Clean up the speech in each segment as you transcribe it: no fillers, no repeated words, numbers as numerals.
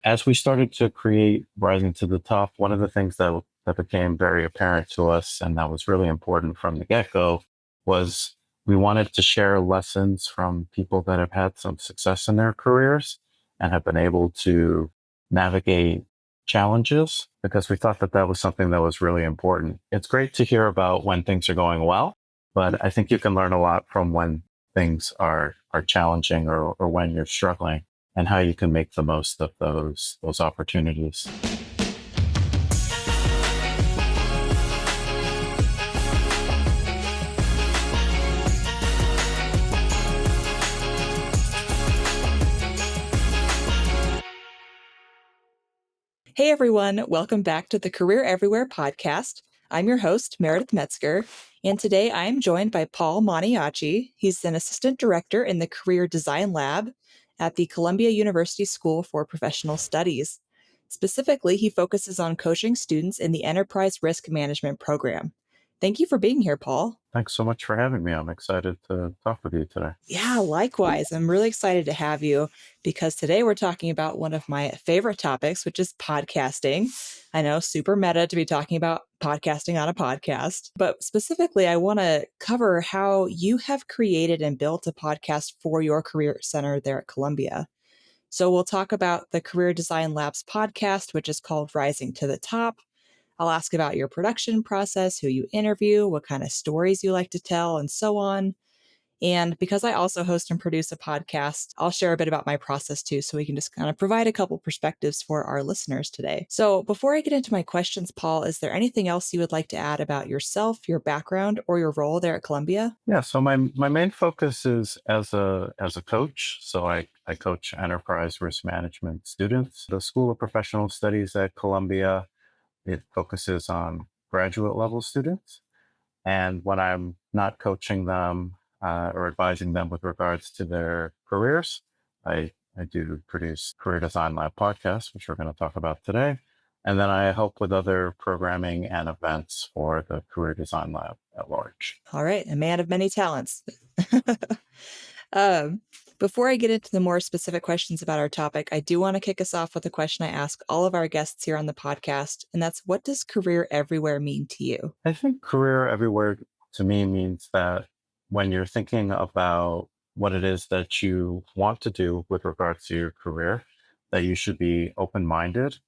As we started to create Rising to the Top, one of the things that became very apparent to us and that was really important from the get-go was we wanted to share lessons from people that have had some success in their careers and have been able to navigate challenges because we thought that that was something that was really important. It's great to hear about when things are going well, but I think you can learn a lot from when things are challenging or when you're struggling and how you can make the most of those opportunities. Hey everyone, welcome back to the Career Everywhere podcast. I'm your host, Meredith Metsker, and today I am joined by Paul Maniaci. He's an assistant director in the Career Design Lab at the Columbia University School for Professional Studies. Specifically, he focuses on coaching students in the Enterprise Risk Management program. Thank you for being here, Paul. Thanks so much for having me. I'm excited to talk with you today. Yeah, likewise. I'm really excited to have you because today we're talking about one of my favorite topics, which is podcasting. I know, super meta to be talking about podcasting on a podcast, but specifically, I want to cover how you have created and built a podcast for your career center there at Columbia. So we'll talk about the Career Design Labs podcast, which is called Rising to the Top. I'll ask about your production process, who you interview, what kind of stories you like to tell, and so on. And because I also host and produce a podcast, I'll share a bit about my process too, so we can just kind of provide a couple perspectives for our listeners today. So before I get into my questions, Paul, is there anything else you would like to add about yourself, your background, or your role there at Columbia? Yeah, so my main focus is as a coach. So I coach enterprise risk management students. The School of Professional Studies at Columbia, it focuses on graduate level students. And when I'm not coaching them or advising them with regards to their careers, I do produce Career Design Lab podcasts, which we're going to talk about today. And then I help with other programming and events for the Career Design Lab at large. All right, a man of many talents. um, Before I get into the more specific questions about our topic, I do want to kick us off with a question I ask all of our guests here on the podcast, and that's, what does career everywhere mean to you? I think career everywhere to me means that when you're thinking about what it is that you want to do with regards to your career, that you should be open minded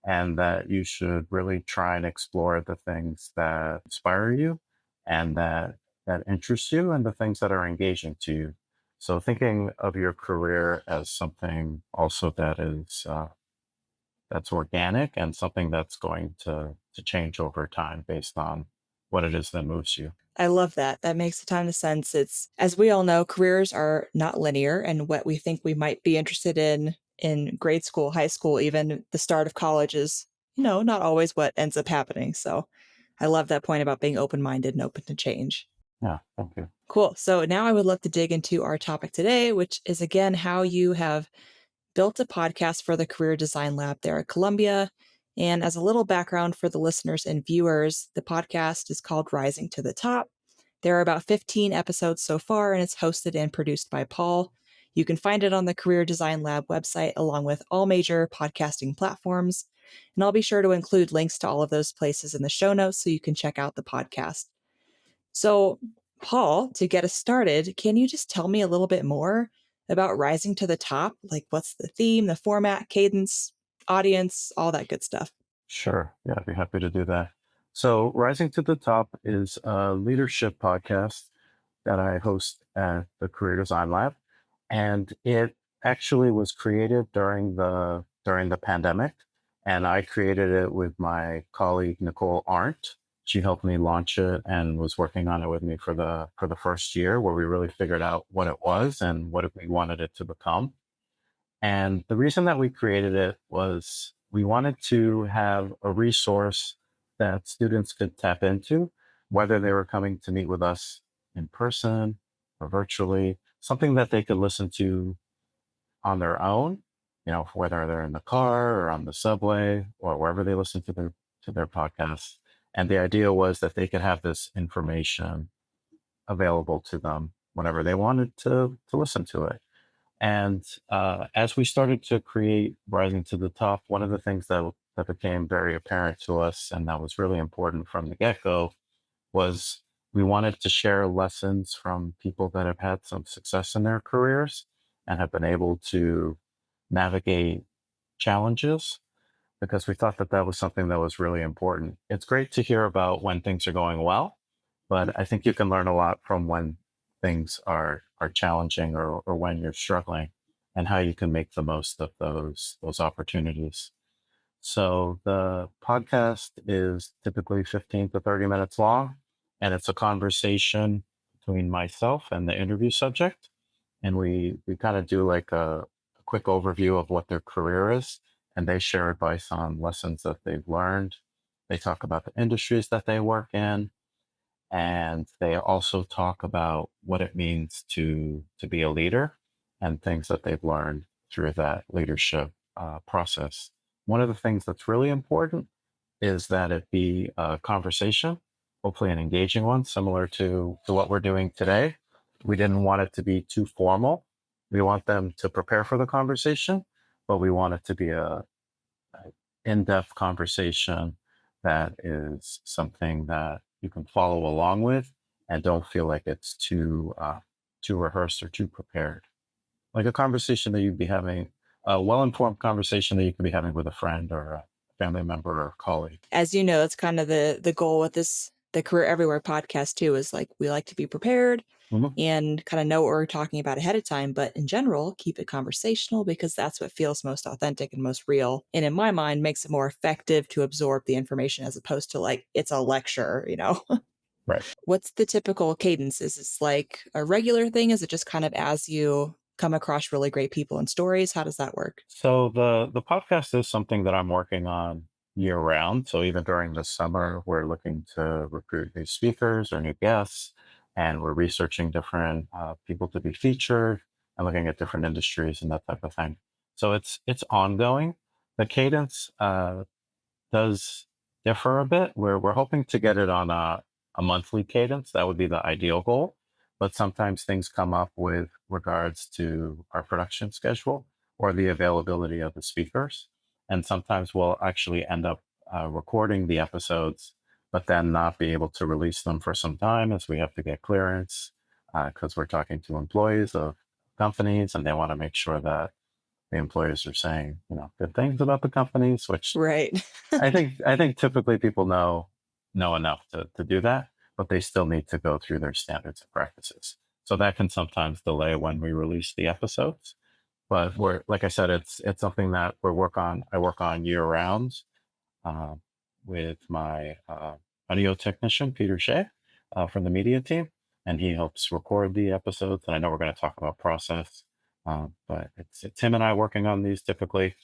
and that you should really try and explore the things that inspire you and that interest you and the things that are engaging to you. So thinking of your career as something also that is that's organic and something that's going to change over time based on what it is that moves you. I love that. That makes a ton of sense. It's, as we all know, careers are not linear, and what we think we might be interested in grade school, high school, even the start of college is, not always what ends up happening. So I love that point about being open-minded and open to change. Yeah, thank you. Cool. So now I would love to dig into our topic today, which is again how you have built a podcast for the Career Design Lab there at Columbia. And as a little background for the listeners and viewers, the podcast is called Rising to the Top. There are about 15 episodes so far, and it's hosted and produced by Paul. You can find it on the Career Design Lab website, along with all major podcasting platforms. And I'll be sure to include links to all of those places in the show notes so you can check out the podcast. So, Paul, to get us started, can you just tell me a little bit more about Rising to the Top? Like, what's the theme, the format, cadence, audience, all that good stuff? Sure. Yeah, I'd be happy to do that. So, Rising to the Top is a leadership podcast that I host at the Career Design Lab, and it actually was created during the pandemic, and I created it with my colleague Nicole Arndt. She helped me launch it and was working on it with me for the first year, where we really figured out what it was and what we wanted it to become. And the reason that we created it was we wanted to have a resource that students could tap into, whether they were coming to meet with us in person or virtually, something that they could listen to on their own, whether they're in the car or on the subway or wherever they listen to their podcasts. And the idea was that they could have this information available to them whenever they wanted to listen to it. And as we started to create Rising to the Top, one of the things that became very apparent to us, and that was really important from the get go, was we wanted to share lessons from people that have had some success in their careers and have been able to navigate challenges, because we thought that that was something that was really important. It's great to hear about when things are going well, but I think you can learn a lot from when things are challenging, or when you're struggling, and how you can make the most of those opportunities. So the podcast is typically 15 to 30 minutes long, and it's a conversation between myself and the interview subject. And we kind of do like a quick overview of what their career is, and they share advice on lessons that they've learned. They talk about the industries that they work in, and they also talk about what it means to be a leader and things that they've learned through that leadership process. One of the things that's really important is that it be a conversation, hopefully an engaging one, similar to what we're doing today. We didn't want it to be too formal. We want them to prepare for the conversation, but we want it to be a in-depth conversation that is something that you can follow along with and don't feel like it's too rehearsed or too prepared. Like a conversation that you'd be having, a well-informed conversation that you could be having with a friend or a family member or a colleague. As you know, that's kind of the goal with the Career Everywhere podcast too, is like we like to be prepared Mhm. and kind of know what we're talking about ahead of time, but in general, keep it conversational because that's what feels most authentic and most real. And in my mind, makes it more effective to absorb the information as opposed to like it's a lecture, you know? Right. What's the typical cadence? Is this like a regular thing? Is it just kind of as you come across really great people and stories? How does that work? So the podcast is something that I'm working on year round. So even during the summer, we're looking to recruit new speakers or new guests, and we're researching different people to be featured and looking at different industries and that type of thing. So it's ongoing. The cadence does differ a bit. We're hoping to get it on a monthly cadence. That would be the ideal goal. But sometimes things come up with regards to our production schedule or the availability of the speakers. And sometimes we'll actually end up recording the episodes, but then not be able to release them for some time as we have to get clearance, because we're talking to employees of companies and they want to make sure that the employers are saying, good things about the companies, which Right. I think typically people know enough to do that, but they still need to go through their standards and practices. So that can sometimes delay when we release the episodes. But we're like I said, it's something that I work on year round, uh, with my audio technician Peter Shea, from the media team, and he helps record the episodes. And I know we're going to talk about process, but it's him and I working on these typically,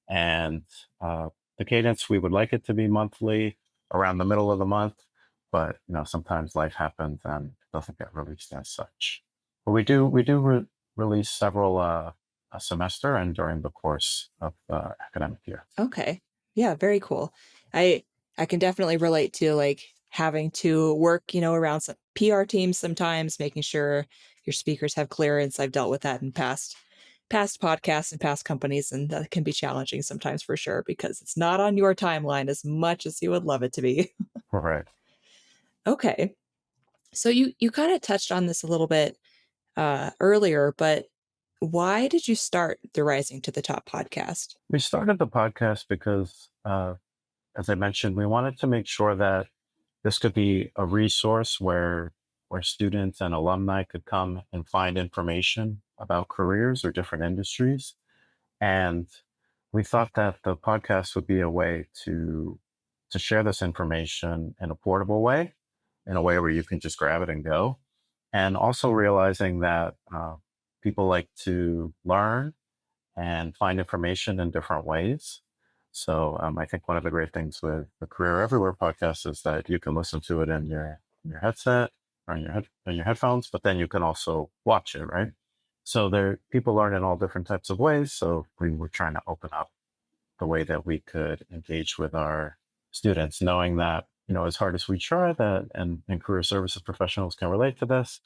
and the cadence, we would like it to be monthly around the middle of the month, but sometimes life happens and it doesn't get released as such. But we do release several a semester and during the course of the academic year. Okay. Yeah, very cool. I I can definitely relate to like having to work, around some PR teams sometimes, making sure your speakers have clearance. I've dealt with that in past podcasts and past companies, and that can be challenging sometimes for sure because it's not on your timeline as much as you would love it to be. Right. Okay. So you kind of touched on this a little bit earlier, but why did you start the Rising to the Top podcast? We started the podcast because, as I mentioned, we wanted to make sure that this could be a resource where students and alumni could come and find information about careers or different industries. And we thought that the podcast would be a way to share this information in a portable way, in a way where you can just grab it and go. And also realizing that people like to learn and find information in different ways. So I think one of the great things with the Career Everywhere podcast is that you can listen to it in your headset or in your headphones, but then you can also watch it, right? So there, people learn in all different types of ways. So we were trying to open up the way that we could engage with our students, knowing that as hard as we try, that and career services professionals can relate to this,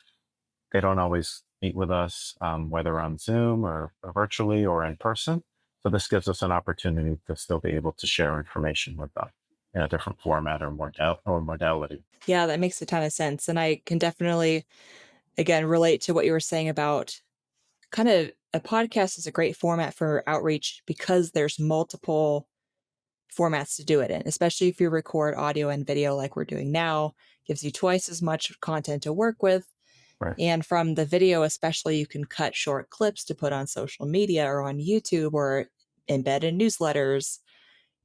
they don't always meet with us, whether on Zoom or virtually or in person. So this gives us an opportunity to still be able to share information with them in a different format or modality. Yeah, that makes a ton of sense. And I can definitely, again, relate to what you were saying about kind of a podcast is a great format for outreach because there's multiple formats to do it in, especially if you record audio and video like we're doing now, gives you twice as much content to work with. Right. And from the video, especially, you can cut short clips to put on social media or on YouTube or embed in newsletters,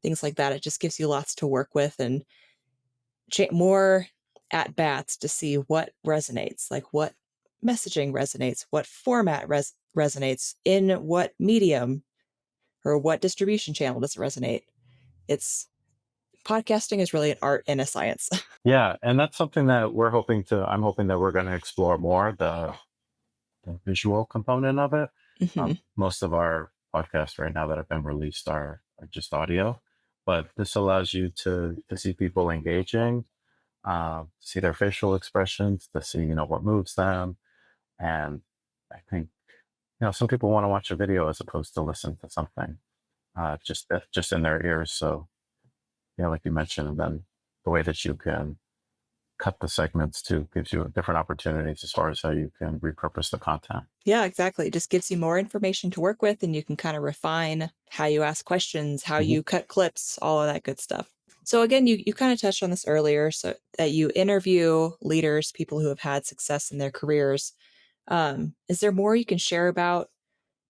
things like that. It just gives you lots to work with and more at bats to see what resonates, like what messaging resonates, what format resonates, in what medium or what distribution channel does it resonate. It's Podcasting is really an art and a science. Yeah, and that's something that I'm hoping that we're going to explore more, the visual component of it. Mhm. Most of our podcasts right now that have been released are just audio, but this allows you to see people engaging, see their facial expressions, to see, what moves them. And I think, some people want to watch a video as opposed to listen to something, just in their ears. So, like you mentioned, and then the way that you can cut the segments too gives you different opportunities as far as how you can repurpose the content. Yeah, exactly. It just gives you more information to work with, and you can kind of refine how you ask questions, how Mhm. you cut clips, all of that good stuff. So again, you kind of touched on this earlier, so that you interview leaders, people who have had success in their careers. Is there more you can share about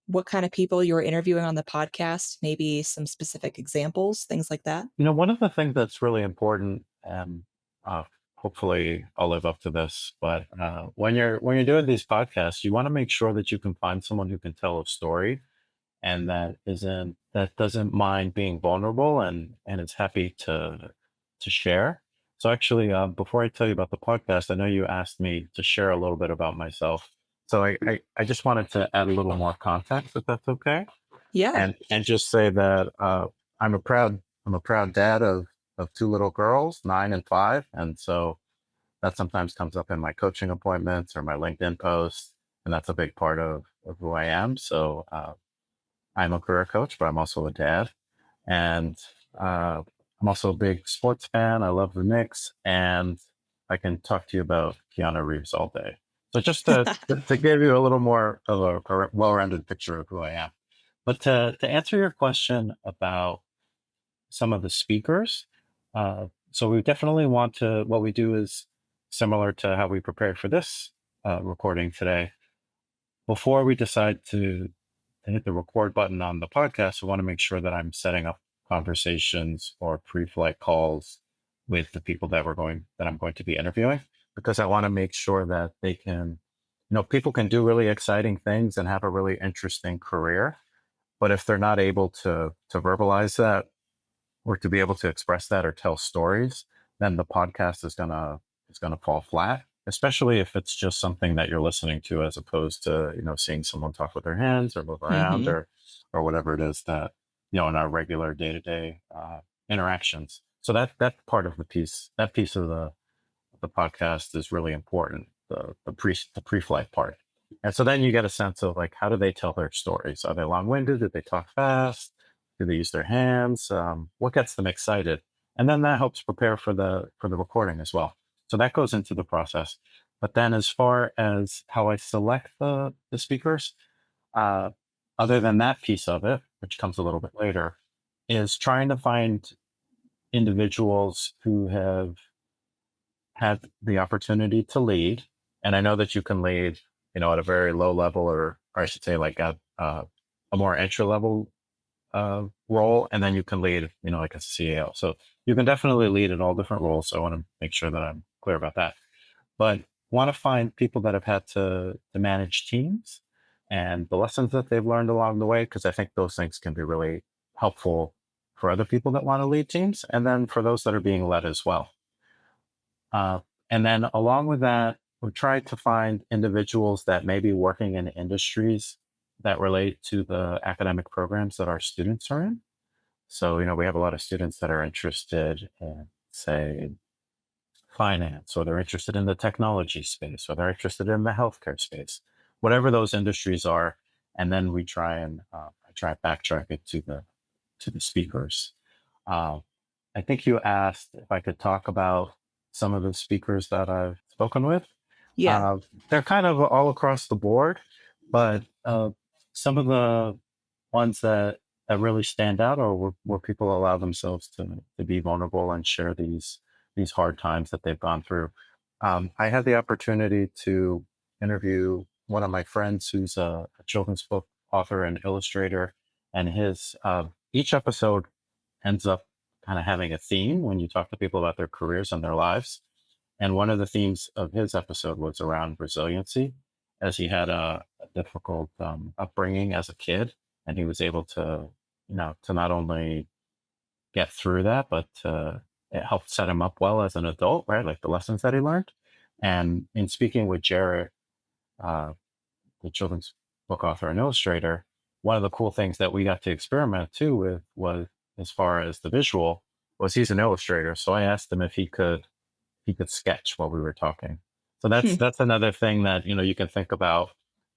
what kind of people you're interviewing on the podcast? Maybe some specific examples, things like that? One of the things that's really important, and uh, hopefully I'll live up to this, but when you're doing these podcasts, you want to make sure that you can find someone who can tell a story and that doesn't mind being vulnerable and is happy to share. So actually, before I tell you about the podcast, I know you asked me to share a little bit about myself. So I just wanted to add a little more context, if that's okay, Yeah. and just say that I'm a proud dad of two little girls, 9 and 5, and so that sometimes comes up in my coaching appointments or my LinkedIn posts, and that's a big part of who I am. So I'm a career coach, but I'm also a dad, and I'm also a big sports fan. I love the Knicks, and I can talk to you about Keanu Reeves all day. So just to give you a little more of a well-rounded picture of who I am. But to answer your question about some of the speakers, so we definitely want to. What we do is similar to how we prepared for this recording today. Before we decide to hit the record button on the podcast, I want to make sure that I'm setting up conversations or pre-flight calls with the people that I'm going to be interviewing, because I want to make sure that they can, people can do really exciting things and have a really interesting career. But if they're not able to verbalize that or to be able to express that or tell stories, then the podcast is gonna fall flat. Especially if it's just something that you're listening to, as opposed to seeing someone talk with their hands or move around Hmm. or whatever it is that in our regular day to day interactions. So that piece of the podcast is really important. The pre-flight part. And so then you get a sense of like, how do they tell their stories? Are they long-winded? Do they talk fast? Do they use their hands? What gets them excited? And then that helps prepare for the recording as well. So that goes into the process. But then as far as how I select the speakers, uh, other than that piece of it, which comes a little bit later, is trying to find individuals who have had the opportunity to lead. And I know that you can lead, at a very low level, or I should say, like at a more entry level role, and then you can lead, like a CEO. So you can definitely lead in all different roles. So I want to make sure that I'm clear about that. But want to find people that have had to manage teams and the lessons that they've learned along the way, because I think those things can be really helpful for other people that want to lead teams, and then for those that are being led as well. Uh, and then along with that, we try to find individuals that may be working in industries that relate to the academic programs that our students are in. So, we have a lot of students that are interested in, say, finance, or they're interested in the technology space, or they're interested in the healthcare space. whatever those industries are, and then we try and I try and backtrack it to the speakers. Uh, I think you asked if I could talk about some of the speakers that I've spoken with. Yeah. Uh, they're kind of all across the board, but some of the ones that really stand out are where people allow themselves to be vulnerable and share these hard times that they've gone through. I had the opportunity to interview one of my friends who's a children's book author and illustrator, and his each episode ends up kind of having a theme when you talk to people about their careers and their lives. And one of the themes of his episode was around resiliency, as he had a difficult upbringing as a kid, and he was able to, to not only get through that, but it helped set him up well as an adult, right? Like the lessons that he learned. And in speaking with Jarrett, uh, the children's book author and illustrator, one of the cool things that we got to experiment too with was, as far as the visual, was he's an illustrator. So I asked him if he could sketch while we were talking. So Hmm. that's another thing that you can think about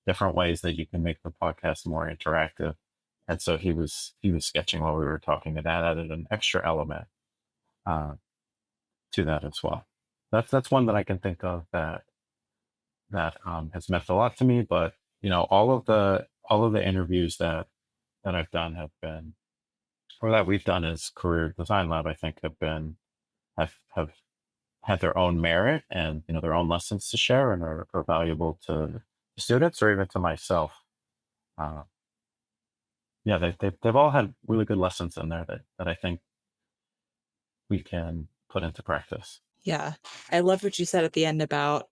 different ways that you can make the podcast more interactive. And so he was sketching while we were talking, and that added an extra element uh, to that as well. That's one that I can think of that has meant a lot to me. But all of the interviews that I've done have been, or that we've done as Career Design Lab, I think have had their own merit and their own lessons to share, and are valuable to students or even to myself. Uh, yeah, they've all had really good lessons in there that I think we can put into practice. Yeah. I love what you said at the end about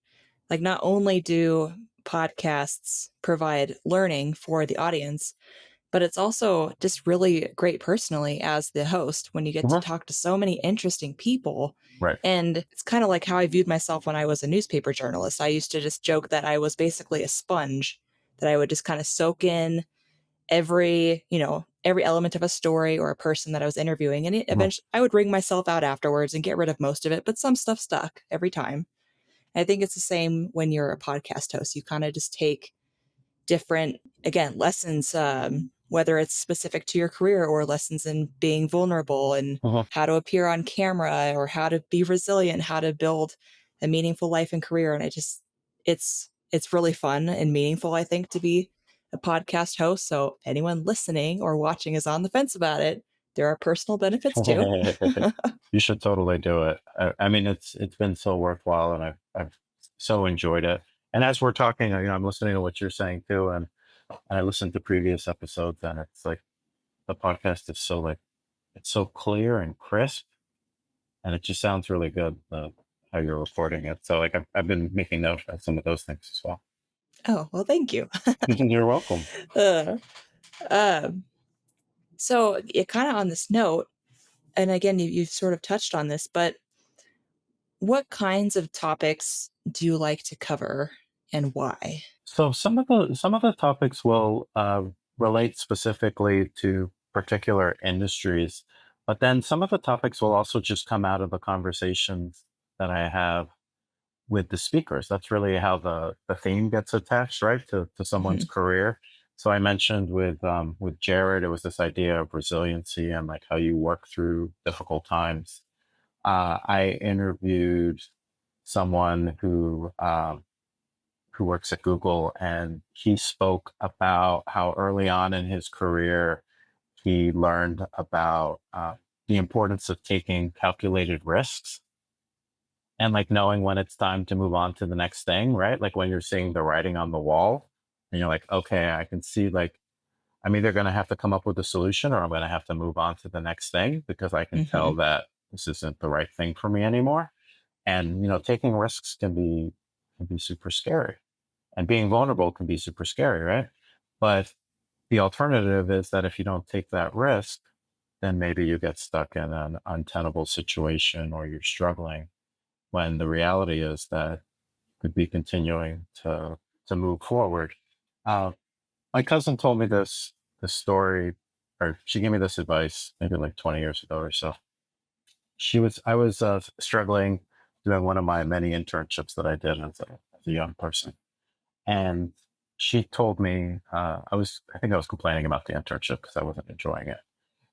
like not only do podcasts provide learning for the audience, but it's also just really great personally as the host when you get to Mhm. talk to so many interesting people. Right. And it's kind of like how I viewed myself when I was a newspaper journalist. I used to just joke that I was basically a sponge, that I would just kind of soak in every element of a story or a person that I was interviewing. And Mhm. eventually I would wring myself out afterwards and get rid of most of it, but some stuff stuck every time. I think it's the same when you're a podcast host. You kind of just take different, again, lessons, whether it's specific to your career or lessons in being vulnerable and Mhm. how to appear on camera or how to be resilient, how to build a meaningful life and career. And it's really fun and meaningful, I think, to be a podcast host. So if anyone listening or watching is on the fence about it, there are personal benefits too. You should totally do it. I mean, it's been so worthwhile, and I've so enjoyed it. And as we're talking, I'm listening to what you're saying too, and I listened to previous episodes, and it's like the podcast is so like it's so clear and crisp, and it just sounds really good how you're recording it. So like I've been making note of some of those things as well. Oh, well, thank you. You're welcome. uh, um, so, it kind of on this note, and again, you've sort of touched on this, but what kinds of topics do you like to cover and why? So some of the topics will relate specifically to particular industries, but then some of the topics will also just come out of the conversations that I have with the speakers. That's really how the theme gets attached, right, to someone's Mhm. career. So I mentioned with Jared, it was this idea of resiliency and like how you work through difficult times. I interviewed someone who works at Google, and he spoke about how early on in his career he learned about the importance of taking calculated risks and like knowing when it's time to move on to the next thing, right? Like when you're seeing the writing on the wall, and you're like, okay, I can see like I'm either going to have to come up with a solution or I'm going to have to move on to the next thing because I can tell Mhm. that this isn't the right thing for me anymore. And taking risks can be super scary, and being vulnerable can be super scary, right? But the alternative is that if you don't take that risk, then maybe you get stuck in an untenable situation or you're struggling, when the reality is that you could be continuing to move forward. Uh, my cousin told me this story, or she gave me this advice maybe like 20 years ago or so. I was struggling doing one of my many internships that I did as a young person, and she told me, I think I was complaining about the internship because I wasn't enjoying it.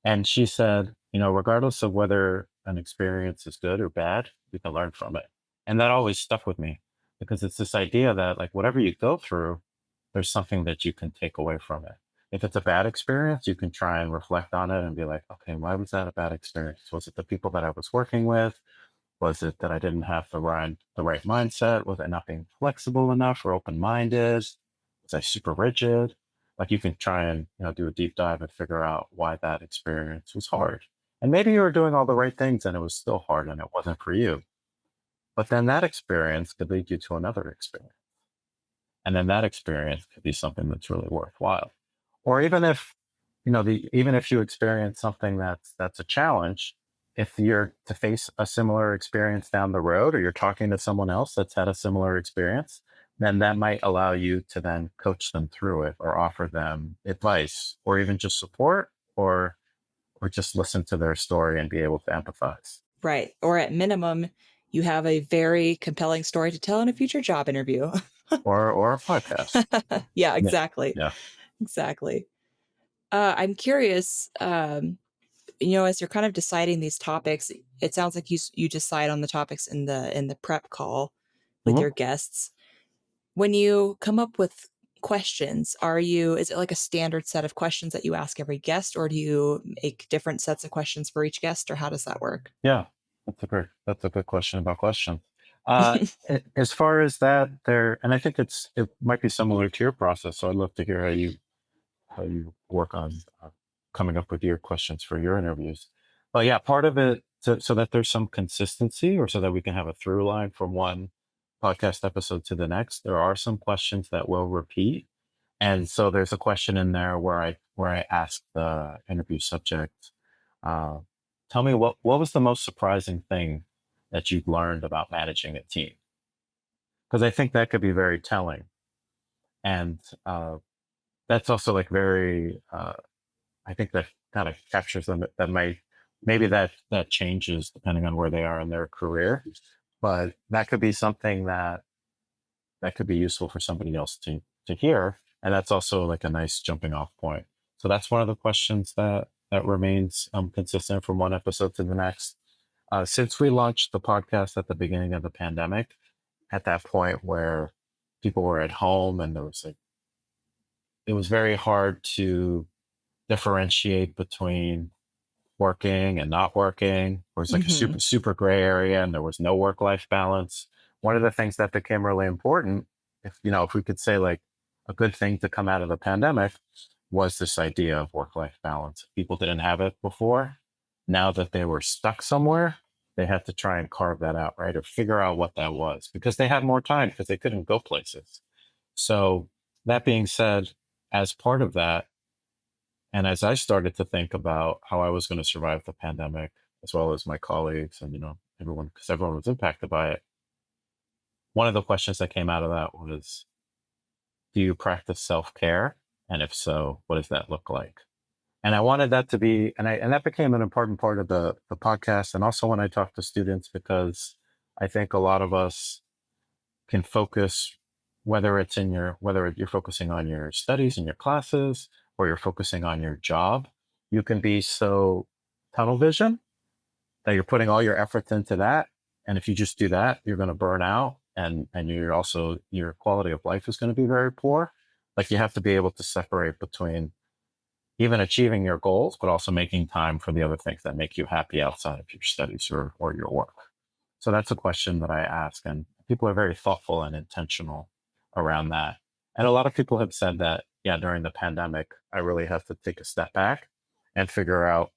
And she said, regardless of whether an experience is good or bad, we can learn from it. And that always stuck with me because it's this idea that, like, whatever you go through, there's something that you can take away from it. If it's a bad experience, you can try and reflect on it and be like, okay, why was that a bad experience? Was it the people that I was working with? Was it that I didn't have the right mindset? Was I not being flexible enough or open minded? Was I super rigid? Like, you can try and do a deep dive and figure out why that experience was hard. And maybe you were doing all the right things and it was still hard and it wasn't for you. But then that experience could lead you to another experience. And then that experience could be something that's really worthwhile. Or even if, even if you experience something that's a challenge, if you're to face a similar experience down the road, or you're talking to someone else that's had a similar experience, then that might allow you to then coach them through it or offer them advice or even just support, or just listen to their story and be able to empathize. Right. Or at minimum, you have a very compelling story to tell in a future job interview. Or a podcast. Yeah, exactly. Yeah. Exactly. I'm curious, as you're kind of deciding these topics, it sounds like you decide on the topics in the prep call with Mhm. your guests. When you come up with questions, is it like a standard set of questions that you ask every guest, or do you make different sets of questions for each guest, or how does that work? Yeah, that's a good question about questions. As far as that, and I think it might be similar to your process. So I'd love to hear how you work on coming up with your questions for your interviews. But yeah, part of it, so that there's some consistency, or so that we can have a through line from one podcast episode to the next. There are some questions that will repeat, and so there's a question in there where I ask the interview subject, uh, tell me what was the most surprising thing that you've learned about managing a team? Because I think that could be very telling, and that's also like very. I think that kind of captures them. That might maybe that changes depending on where they are in their career, but that could be something that could be useful for somebody else to hear, and that's also like a nice jumping off point. So that's one of the questions that remains consistent from one episode to the next. Since we launched the podcast at the beginning of the pandemic, at that point where people were at home and it was very hard to differentiate between working and not working. There was like a Hmm. super, super gray area and there was no work life balance. One of the things that became really important, if we could say like a good thing to come out of the pandemic, was this idea of work life balance. People didn't have it before. Now that they were stuck somewhere, they had to try and carve that out, right? Or figure out what that was because they had more time because they couldn't go places. So, that being said, as part of that, and as I started to think about how I was going to survive the pandemic, as well as my colleagues and everyone, because everyone was impacted by it, one of the questions that came out of that was, "Do you practice self care? And if so, what does that look like?" And I wanted that to be, and that became an important part of the podcast, and also when I talk to students, because I think a lot of us can focus, whether you're focusing on your studies and your classes, or you're focusing on your job, you can be so tunnel vision that you're putting all your efforts into that. And if you just do that, you're going to burn out, and your quality of life is going to be very poor. Like, you have to be able to separate between even achieving your goals, but also making time for the other things that make you happy outside of your studies or your work. So that's a question that I ask, and people are very thoughtful and intentional around that. And a lot of people have said that, yeah, during the pandemic, I really have to take a step back and figure out,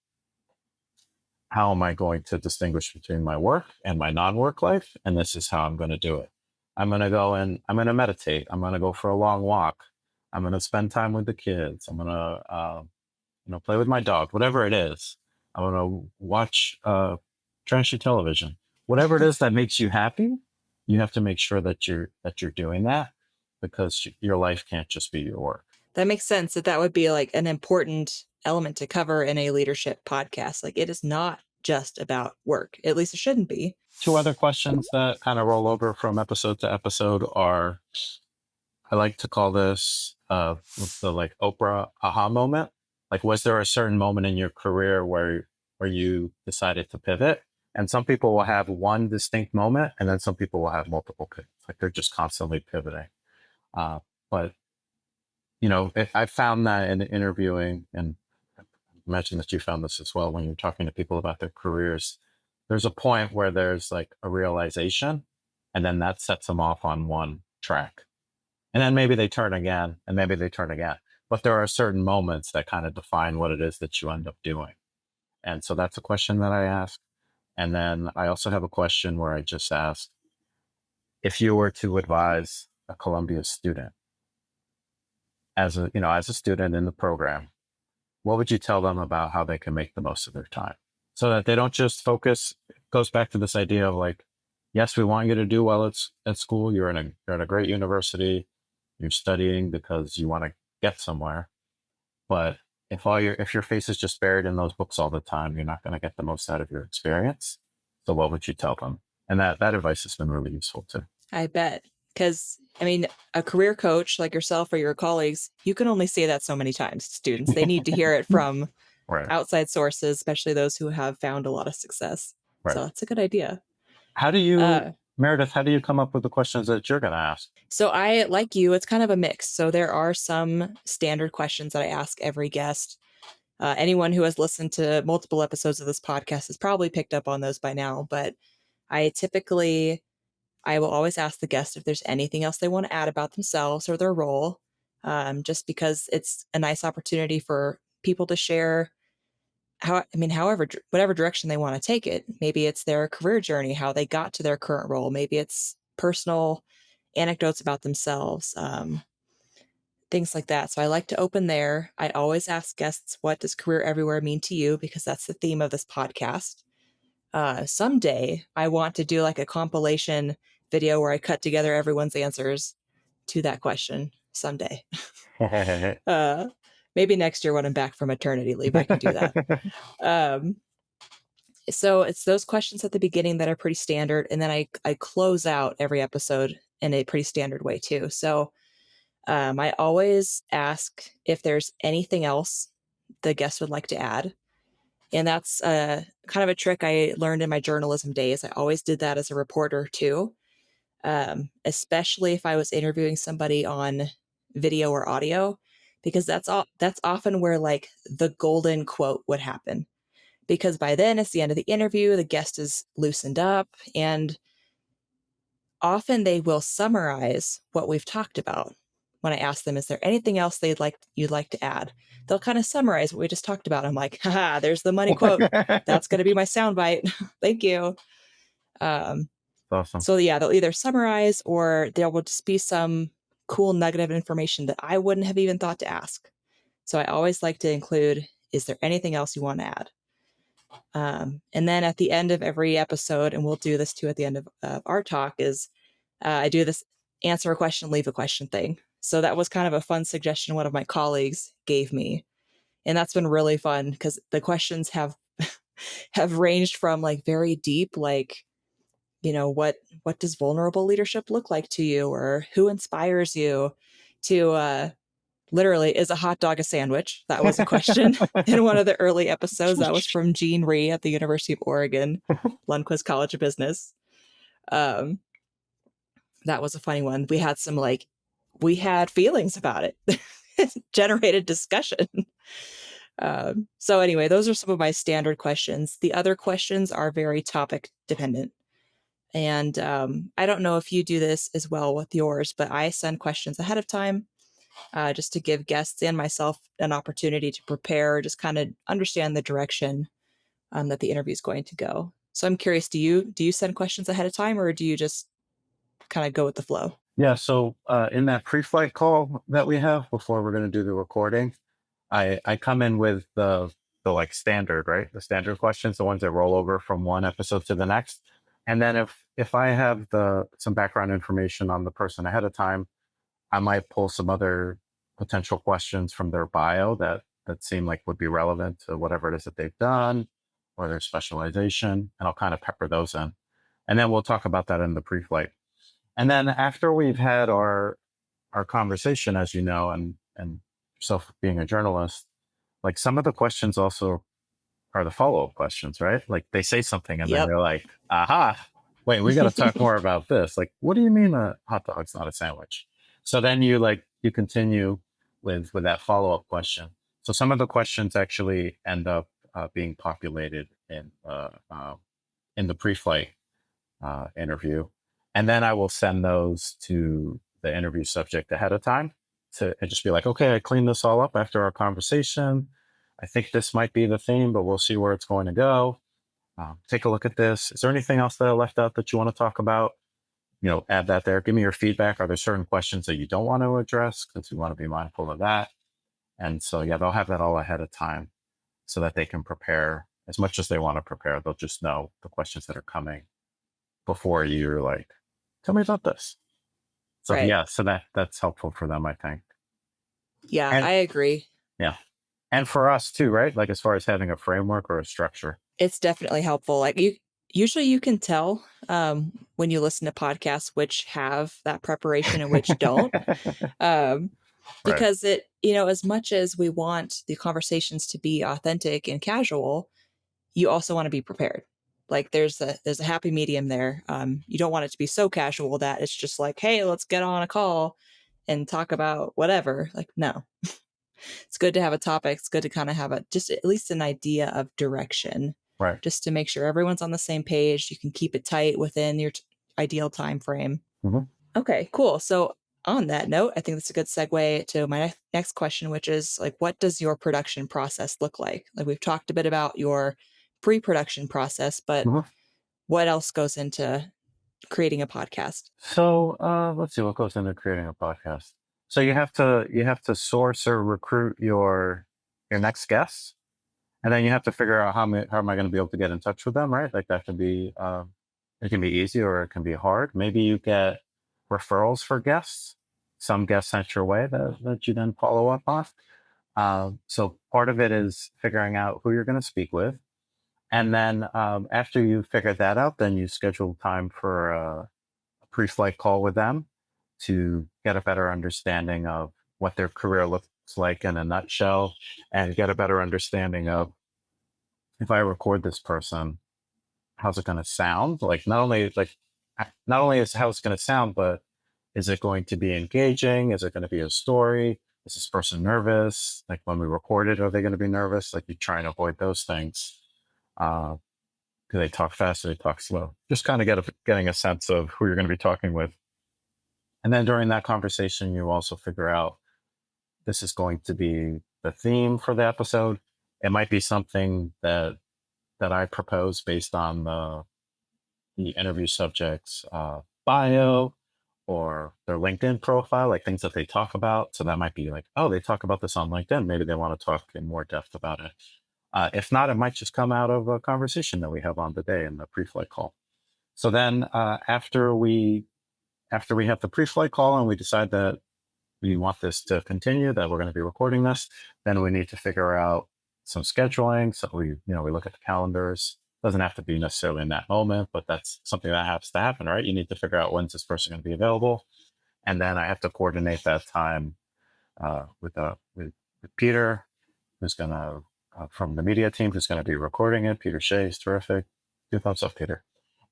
how am I going to distinguish between my work and my non-work life? And this is how I'm going to do it. I'm going to go and I'm going to meditate. I'm going to go for a long walk. I'm going to spend time with the kids. I'm going to, play with my dog, whatever it is. I'm going to watch trashy television. Whatever it is that makes you happy, you have to make sure that you're doing that, because your life can't just be your work. That makes sense that would be like an important element to cover in a leadership podcast. Like, it is not just about work. At least it shouldn't be. Two other questions that kind of roll over from episode to episode are, I like to call this the like Oprah aha moment. Like, was there a certain moment in your career where you decided to pivot? And some people will have one distinct moment, and then some people will have multiple pivots. Like they're just constantly pivoting. But I found that in interviewing, and I imagine that you found this as well when you're talking to people about their careers. There's a point where there's like a realization, and then that sets them off on one track. And then maybe they turn again, and maybe they turn again. But there are certain moments that kind of define what it is that you end up doing. And so that's a question that I ask. And then I also have a question where I just ask, if you were to advise a Columbia student as a student in the program, what would you tell them about how they can make the most of their time so that they don't just focus? It goes back to this idea of like, yes, we want you to do well at school. You're in a great university. You're studying because you want to get somewhere. But if your face is just buried in those books all the time, you're not going to get the most out of your experience. So what would you tell them? And that advice has been really useful too. I bet. Because, I mean, a career coach like yourself or your colleagues, you can only say that so many times to students. They need to hear it from Right. outside sources, especially those who have found a lot of success. Right. So that's a good idea. Meredith, how do you come up with the questions that you're going to ask? So I, like you, it's kind of a mix. So there are some standard questions that I ask every guest. Anyone who has listened to multiple episodes of this podcast has probably picked up on those by now, but I will always ask the guest if there's anything else they want to add about themselves or their role, just because it's a nice opportunity for people to share whatever direction they want to take it. Maybe it's their career journey, how they got to their current role. Maybe it's personal anecdotes about themselves, things like that. So I like to open there. I always ask guests, what does career everywhere mean to you? Because that's the theme of this podcast. Someday I want to do like a compilation video where I cut together everyone's answers to that question someday. Maybe next year when I'm back from maternity leave, I can do that. So it's those questions at the beginning that are pretty standard. And then I close out every episode in a pretty standard way too. So I always ask if there's anything else the guest would like to add. And that's kind of a trick I learned in my journalism days. I always did that as a reporter too, especially if I was interviewing somebody on video or audio, because that's often where like the golden quote would happen. Because by then it's the end of the interview, the guest is loosened up, and often they will summarize what we've talked about. When I ask them, is there anything else you'd like to add? They'll kind of summarize what we just talked about. I'm like, haha, there's the money quote. That's going to be my soundbite. Thank you. Awesome. So yeah, they'll either summarize or there will just be some cool nugget of information that I wouldn't have even thought to ask. So I always like to include, is there anything else you want to add? And then at the end of every episode, and we'll do this too at the end of our talk, is I do this answer a question, leave a question thing. So that was kind of a fun suggestion one of my colleagues gave me. And that's been really fun because the questions have ranged from like very deep, like, what does vulnerable leadership look like to you, or who inspires you, to literally, is a hot dog a sandwich? That was a question in one of the early episodes. That was from Jean Rhee at the University of Oregon, Lundquist College of Business. That was a funny one. We had feelings about it. It generated discussion. So anyway, those are some of my standard questions. The other questions are very topic dependent. And I don't know if you do this as well with yours, but I send questions ahead of time just to give guests and myself an opportunity to prepare, just kind of understand the direction that the interview is going to go. So I'm curious, do you send questions ahead of time, or do you just kind of go with the flow? Yeah. So in that pre-flight call that we have before we're going to do the recording, I come in with the like standard, right? The standard questions, the ones that roll over from one episode to the next. And then if I have some background information on the person ahead of time, I might pull some other potential questions from their bio that seem like would be relevant to whatever it is that they've done or their specialization, and I'll kind of pepper those in. And then we'll talk about that in the pre-flight. And then after we've had our our conversation, as you know, and yourself being a journalist, like some of the questions also are the follow-up questions, right? Like they say something and then Yep. you're like, aha, wait, we got to talk more about this. Like, what do you mean a hot dog's not a sandwich? So then you continue with that follow-up question. So some of the questions actually end up being populated in the pre-flight interview. And then I will send those to the interview subject ahead of time and just be like, okay, I cleaned this all up after our conversation. I think this might be the theme, but we'll see where it's going to go. Take a look at this. Is there anything else that I left out that you want to talk about? Add that there. Give me your feedback. Are there certain questions that you don't want to address? Because we want to be mindful of that. And so, yeah, they'll have that all ahead of time so that they can prepare as much as they want to prepare. They'll just know the questions that are coming before you're like, tell me about this. So Right. yeah, so that's helpful for them, I think. Yeah, And I agree. yeah. And for us too, right? Like as far as having a framework or a structure. It's definitely helpful. Like usually you can tell when you listen to podcasts which have that preparation and which don't. Um, Right. because as much as we want the conversations to be authentic and casual, you also want to be prepared. Like there's a happy medium there. You don't want it to be so casual that it's just like, hey, let's get on a call and talk about whatever. Like, no, it's good to have a topic. It's good to kind of have just at least an idea of direction, Right. just to make sure everyone's on the same page. You can keep it tight within your ideal time frame. Mm-hmm. Okay, cool. So on that note, I think that's a good segue to my next question, which is like, what does your production process look like? Like we've talked a bit about your pre-production process, but Mm-hmm. what else goes into creating a podcast? So let's see what goes into creating a podcast. So you have to source or recruit your next guests, and then you have to figure out how am I going to be able to get in touch with them, right? Like that can be it can be easy or it can be hard. Maybe you get referrals for guests, some guests sent your way that you then follow up on. So part of it is figuring out who you're going to speak with, and then after you figure that out, then you schedule time for a pre-flight call with them to get a better understanding of what their career looks like in a nutshell, and get a better understanding of, if I record this person, how's it going to sound? Like not only is how it's going to sound, but is it going to be engaging? Is it going to be a story? Is this person nervous? Like when we record it, are they going to be nervous? Like you try and avoid those things. Do they talk fast? Do they talk slow? Just kind of getting a sense of who you're going to be talking with. And then during that conversation, you also figure out this is going to be the theme for the episode. It might be something that I propose based on the interview subject's bio or their LinkedIn profile, like things that they talk about. So that might be like, oh, they talk about this on LinkedIn. Maybe they want to talk in more depth about it. If not, it might just come out of a conversation that we have on the day in the pre-flight call. So then after we have the pre-flight call and we decide that we want this to continue, that we're going to be recording this, then we need to figure out some scheduling. So we look at the calendars. Doesn't have to be necessarily in that moment, but that's something that has to happen, right? You need to figure out when's this person going to be available, and then I have to coordinate that time with Peter, who's going to from the media team, who's going to be recording it. Peter Shea is terrific. Two thumbs up, Peter.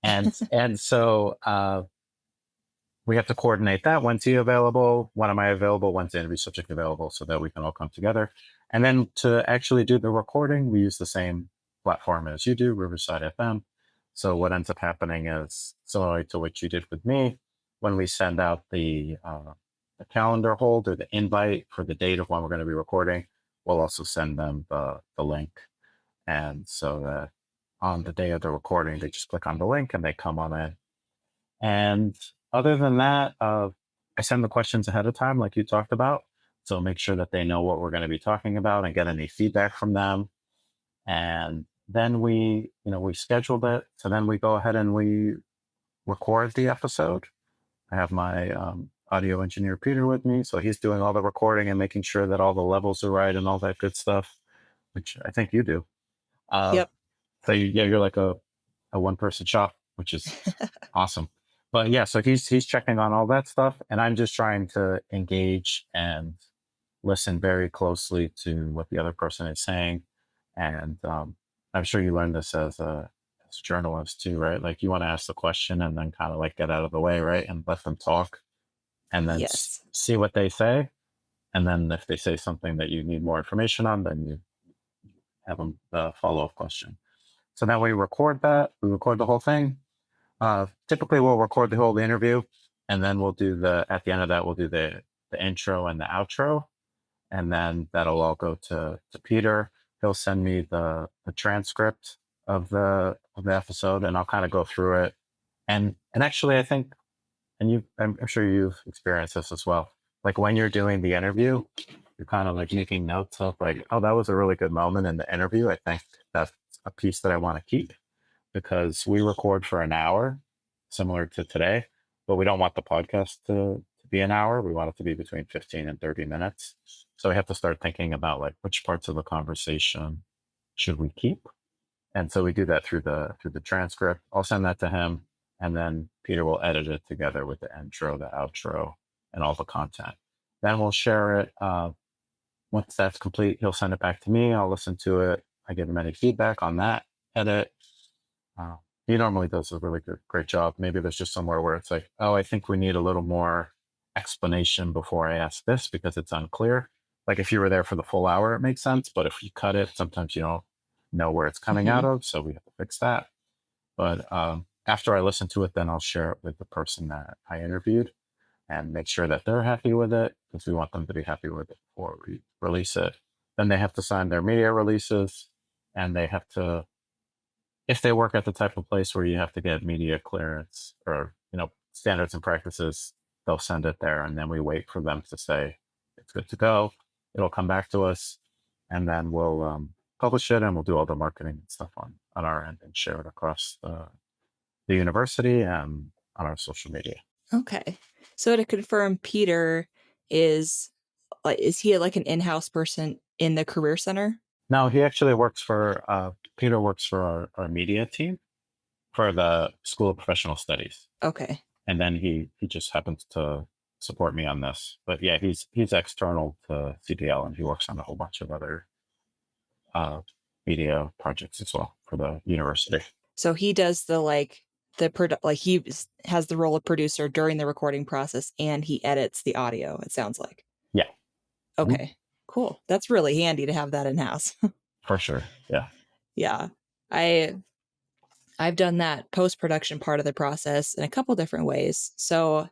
And so we have to coordinate that. When's he available? When am I available? When's the interview subject available? So that we can all come together. And then to actually do the recording, we use the same platform as you do, Riverside FM. So what ends up happening is similar to what you did with me. When we send out the calendar hold or the invite for the date of when we're going to be recording, we'll also send them the link. And so that on the day of the recording, they just click on the link and they come on in. And other than that, I send the questions ahead of time, like you talked about. So make sure that they know what we're going to be talking about and get any feedback from them. And then we scheduled it. So then we go ahead and we record the episode. I have my audio engineer, Peter, with me. So he's doing all the recording and making sure that all the levels are right and all that good stuff, which I think you do. Uh, Yep. so you're like a one-person shop, which is awesome. but yeah, so he's checking on all that stuff, and I'm just trying to engage and listen very closely to what the other person is saying. And I'm sure you learned this as a journalist too, right? Like you want to ask the question and then kind of like get out of the way, right, and let them talk, and then Yes. see what they say. And then if they say something that you need more information on, then you have them follow up question. So then we record that. We record the whole thing. Typically, we'll record the whole interview, and then we'll do at the end of that, we'll do the intro and the outro, and then that'll all go to Peter. He'll send me the transcript of the episode, and I'll kind of go through it. And actually, I think, and I'm sure you've experienced this as well. Like when you're doing the interview, you're kind of like making notes of like, oh, that was a really good moment in the interview. I think that's a piece that I want to keep, because we record for an hour, similar to today, but we don't want the podcast to be an hour. We want it to be between 15 and 30 minutes. So we have to start thinking about like which parts of the conversation should we keep. And so we do that through the transcript. I'll send that to him, and then Peter will edit it together with the intro, the outro, and all the content. Then we'll share it. Once that's complete, he'll send it back to me. I'll listen to it. I give him any feedback on that edit. Uh, he normally does a really great job. Maybe there's just somewhere where it's like, oh, I think we need a little more explanation before I ask this because it's unclear. Like if you were there for the full hour, it makes sense. But if you cut it, sometimes you don't know where it's coming out of. So we have to fix that. But after I listen to it, then I'll share it with the person that I interviewed and make sure that they're happy with it, because we want them to be happy with it before we release it. Then they have to sign their media releases, and they have to, if they work at the type of place where you have to get media clearance or, standards and practices, they'll send it there, and then we wait for them to say it's good to go. It'll come back to us, and then we'll publish it, and we'll do all the marketing and stuff on our end and share it across the university and on our social media. Okay. So to confirm, Peter is he like an in-house person in the Career Center? No, he actually works for Peter works for our media team for the School of Professional Studies. Okay. And then he just happens to support me on this. But yeah, he's external to CDL, and he works on a whole bunch of other media projects as well for the university. So he does he has the role of producer during the recording process, and he edits the audio, it sounds like. Yeah. Okay. Cool. That's really handy to have that in-house. For sure. Yeah. Yeah. I've done that post-production part of the process in a couple different ways. So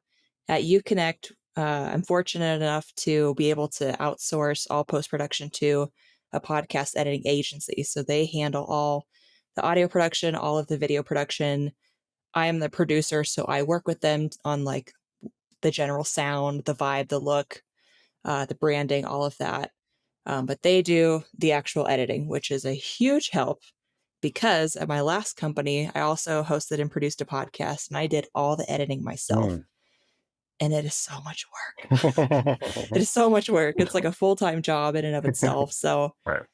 at uConnect, I'm fortunate enough to be able to outsource all post-production to a podcast editing agency. So they handle all the audio production, all of the video production. I am the producer, so I work with them on like the general sound, the vibe, the look, the branding, all of that. But they do the actual editing, which is a huge help, because at my last company, I also hosted and produced a podcast, and I did all the editing myself. And it is so much work. It is so much work. It's like a full-time job in and of itself. So right.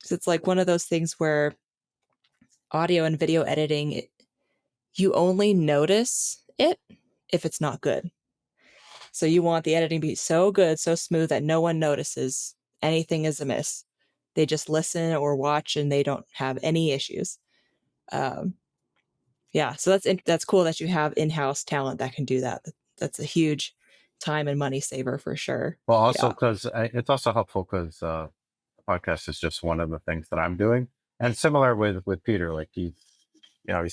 It's like one of those things where audio and video editing, you only notice it if it's not good. So you want the editing to be so good, so smooth that no one notices anything is amiss. They just listen or watch and they don't have any issues. Yeah, so that's cool that you have in-house talent that can do that. That's a huge time and money saver for sure. Well, also because it's also helpful because the podcast is just one of the things that I'm doing, and similar with Peter, like he's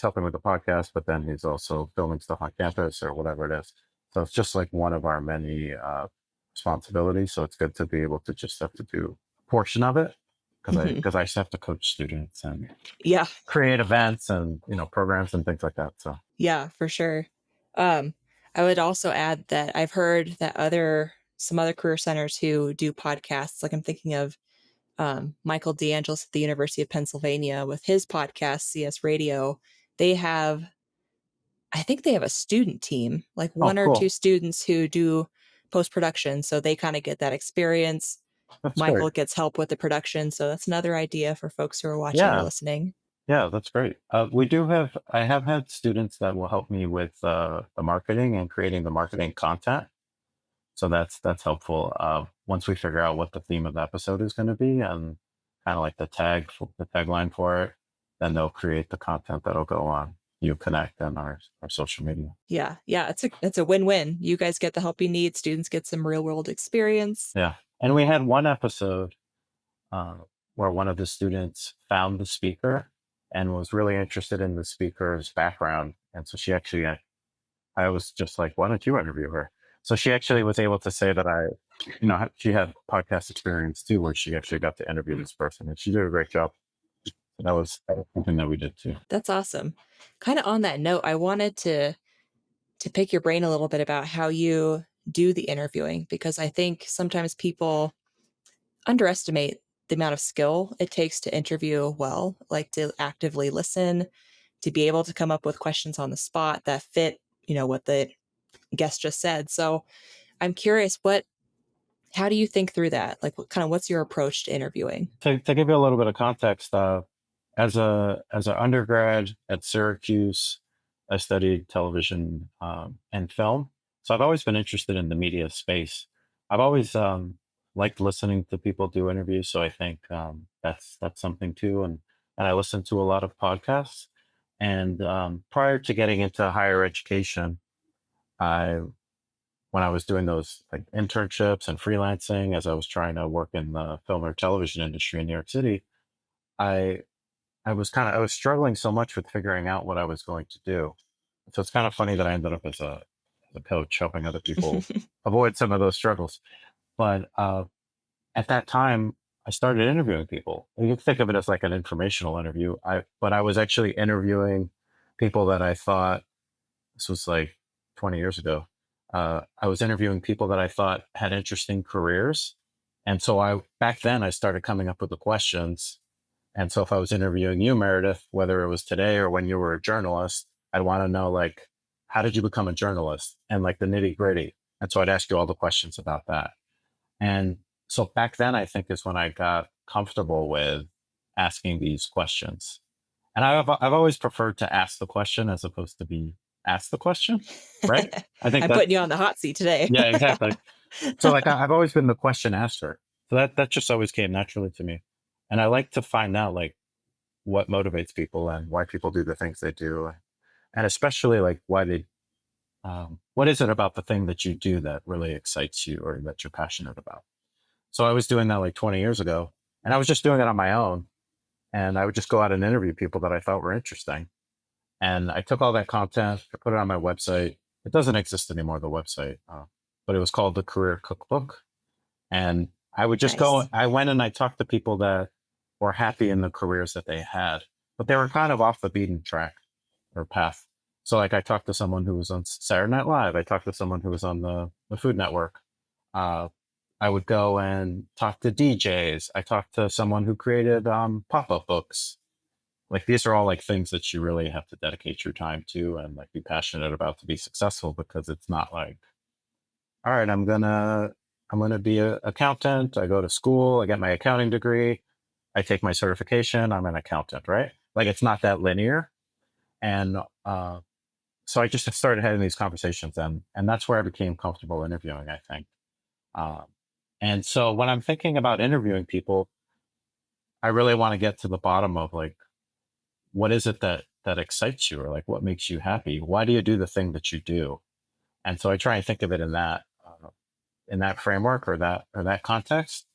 helping with the podcast, but then he's also filming stuff on campus or whatever it is. So it's just like one of our many responsibilities. So it's good to be able to just have to do a portion of it, because I just have to coach students and create events and programs and things like that. So yeah, for sure. I would also add that I've heard that some other career centers who do podcasts, like I'm thinking of Michael DeAngelis at the University of Pennsylvania with his podcast, CS Radio. I think they have a student team, like one or two students who do post-production. So they kind of get that experience. That's Michael great. Gets help with the production. So that's another idea for folks who are watching or listening. Yeah, that's great. I have had students that will help me with the marketing and creating the marketing content. So that's helpful. Once we figure out what the theme of the episode is going to be and kind of like the tagline for it, then they'll create the content that'll go on uConnect and our social media. Yeah, yeah, it's a win-win. You guys get the help you need, students get some real world experience. Yeah, and we had one episode uh, where one of the students found the speaker and was really interested in the speaker's background, and so she actually I was just like, why don't you interview her? So she actually was able to say that she had podcast experience too, where she actually got to interview this person, and she did a great job. That was something that we did too. That's awesome. Kind of on that note, I wanted to pick your brain a little bit about how you do the interviewing because I think sometimes people underestimate the amount of skill it takes to interview well, like to actively listen, to be able to come up with questions on the spot that fit, what the guest just said. So I'm curious, how do you think through that? Like what's your approach to interviewing? To give you a little bit of context, as an undergrad at Syracuse, I studied television and film. So I've always been interested in the media space. I've always liked listening to people do interviews. So I think that's something too. And I listen to a lot of podcasts. And prior to getting into higher education, I when I was doing those like internships and freelancing, as I was trying to work in the film or television industry in New York City, I I was struggling so much with figuring out what I was going to do. So it's kind of funny that I ended up as a coach helping other people avoid some of those struggles. But at that time, I started interviewing people. You can think of it as like an informational interview. But I was actually interviewing people that I thought this was like 20 years ago. I was interviewing people that I thought had interesting careers. And so back then I started coming up with the questions. And so if I was interviewing you, Meredith, whether it was today or when you were a journalist, I'd want to know like, how did you become a journalist and like the nitty gritty? And so I'd ask you all the questions about that. And so back then I think is when I got comfortable with asking these questions. And I've always preferred to ask the question as opposed to be asked the question, right? I think I'm that, putting you on the hot seat today. yeah, exactly. So like I've always been the question asker. So that just always came naturally to me. And I like to find out like what motivates people and why people do the things they do. And especially like what is it about the thing that you do that really excites you or that you're passionate about? So I was doing that like 20 years ago and I was just doing it on my own. And I would just go out and interview people that I thought were interesting. And I took all that content, I put it on my website. It doesn't exist anymore, the website, but it was called the Career Cookbook. And Nice. I went and I talked to people that were happy in the careers that they had, but they were kind of off the beaten track or path. So like I talked to someone who was on Saturday Night Live. I talked to someone who was on the Food Network. Uh, I would go and talk to DJs. I talked to someone who created pop-up books. Like these are all like things that you really have to dedicate your time to and like be passionate about to be successful because it's not like, all right, I'm gonna be an accountant. I go to school, I get my accounting degree, I take my certification, I'm an accountant, right? Like it's not that linear. And so I just started having these conversations and that's where I became comfortable interviewing, I think. Um, and so when I'm thinking about interviewing people, I really want to get to the bottom of like what is it that excites you or like what makes you happy? Why do you do the thing that you do? And so I try and think of it in that framework or that context.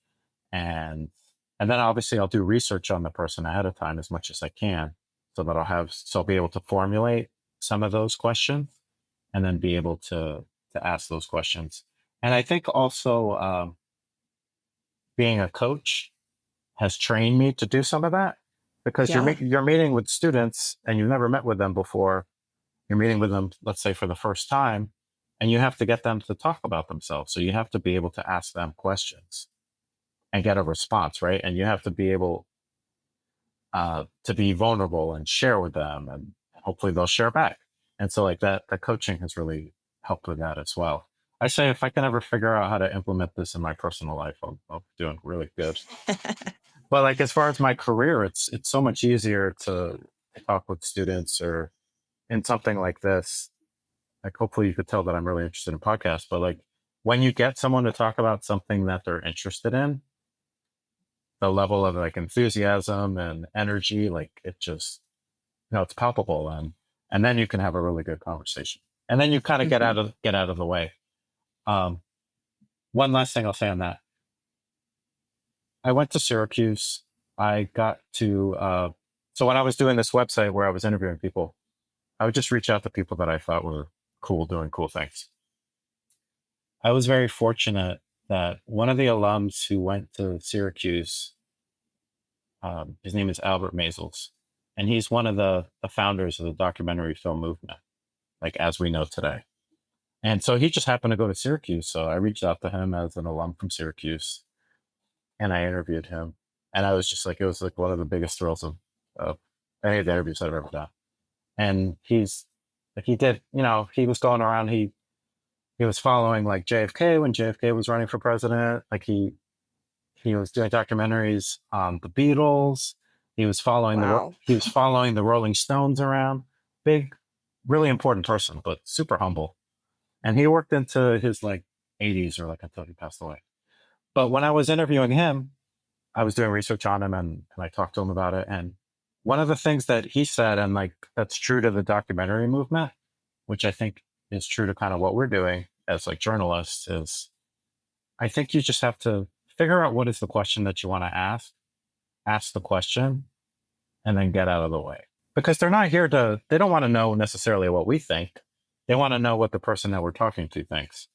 And and then obviously I'll do research on the person ahead of time as much as I can so that I'll be able to formulate some of those questions and then be able to ask those questions. And I think also being a coach has trained me to do some of that because Yeah. you're meeting with students and you've never met with them before. You're meeting with them, let's say for the first time, and you have to get them to talk about themselves. So you have to be able to ask them questions and get a response, right? And you have to be able to be vulnerable and share with them, and hopefully they'll share back. And so, like that coaching has really helped with that as well. I say if I can ever figure out how to implement this in my personal life, I'll be doing really good. But like as far as my career, it's so much easier to talk with students or in something like this. Like hopefully you could tell that I'm really interested in podcasts, but like when you get someone to talk about something that they're interested in, the level of like enthusiasm and energy, like it just, it's palpable. And then you can have a really good conversation. And then you kind of get out of the way. Um, One last thing I'll say on that. I went to Syracuse. I got to, so when I was doing this website where I was interviewing people, I would just reach out to people that I thought were cool, doing cool things. I was very fortunate that one of the alums who went to Syracuse, his name is Albert Maisels, and he's one of the founders of the documentary film movement, like as we know today. And so he just happened to go to Syracuse. So I reached out to him as an alum from Syracuse and I interviewed him. And I was just like, it was like one of the biggest thrills of any of the interviews I've ever done. And he's like, he did, he was going around, he was following like JFK when JFK was running for president. Like he was doing documentaries on the Beatles. He was following Wow. he was following the Rolling Stones around. Big, really important person, but super humble. And he worked into his like 80s or like until he passed away. But when I was interviewing him, I was doing research on him and I talked to him about it. And one of the things that he said, and like that's true to the documentary movement, which I think is true to kind of what we're doing as like journalists, is I think you just have to figure out what is the question that you want to ask the question, and then get out of the way. Because they're not here they don't want to know necessarily what we think. They want to know what the person that we're talking to thinks.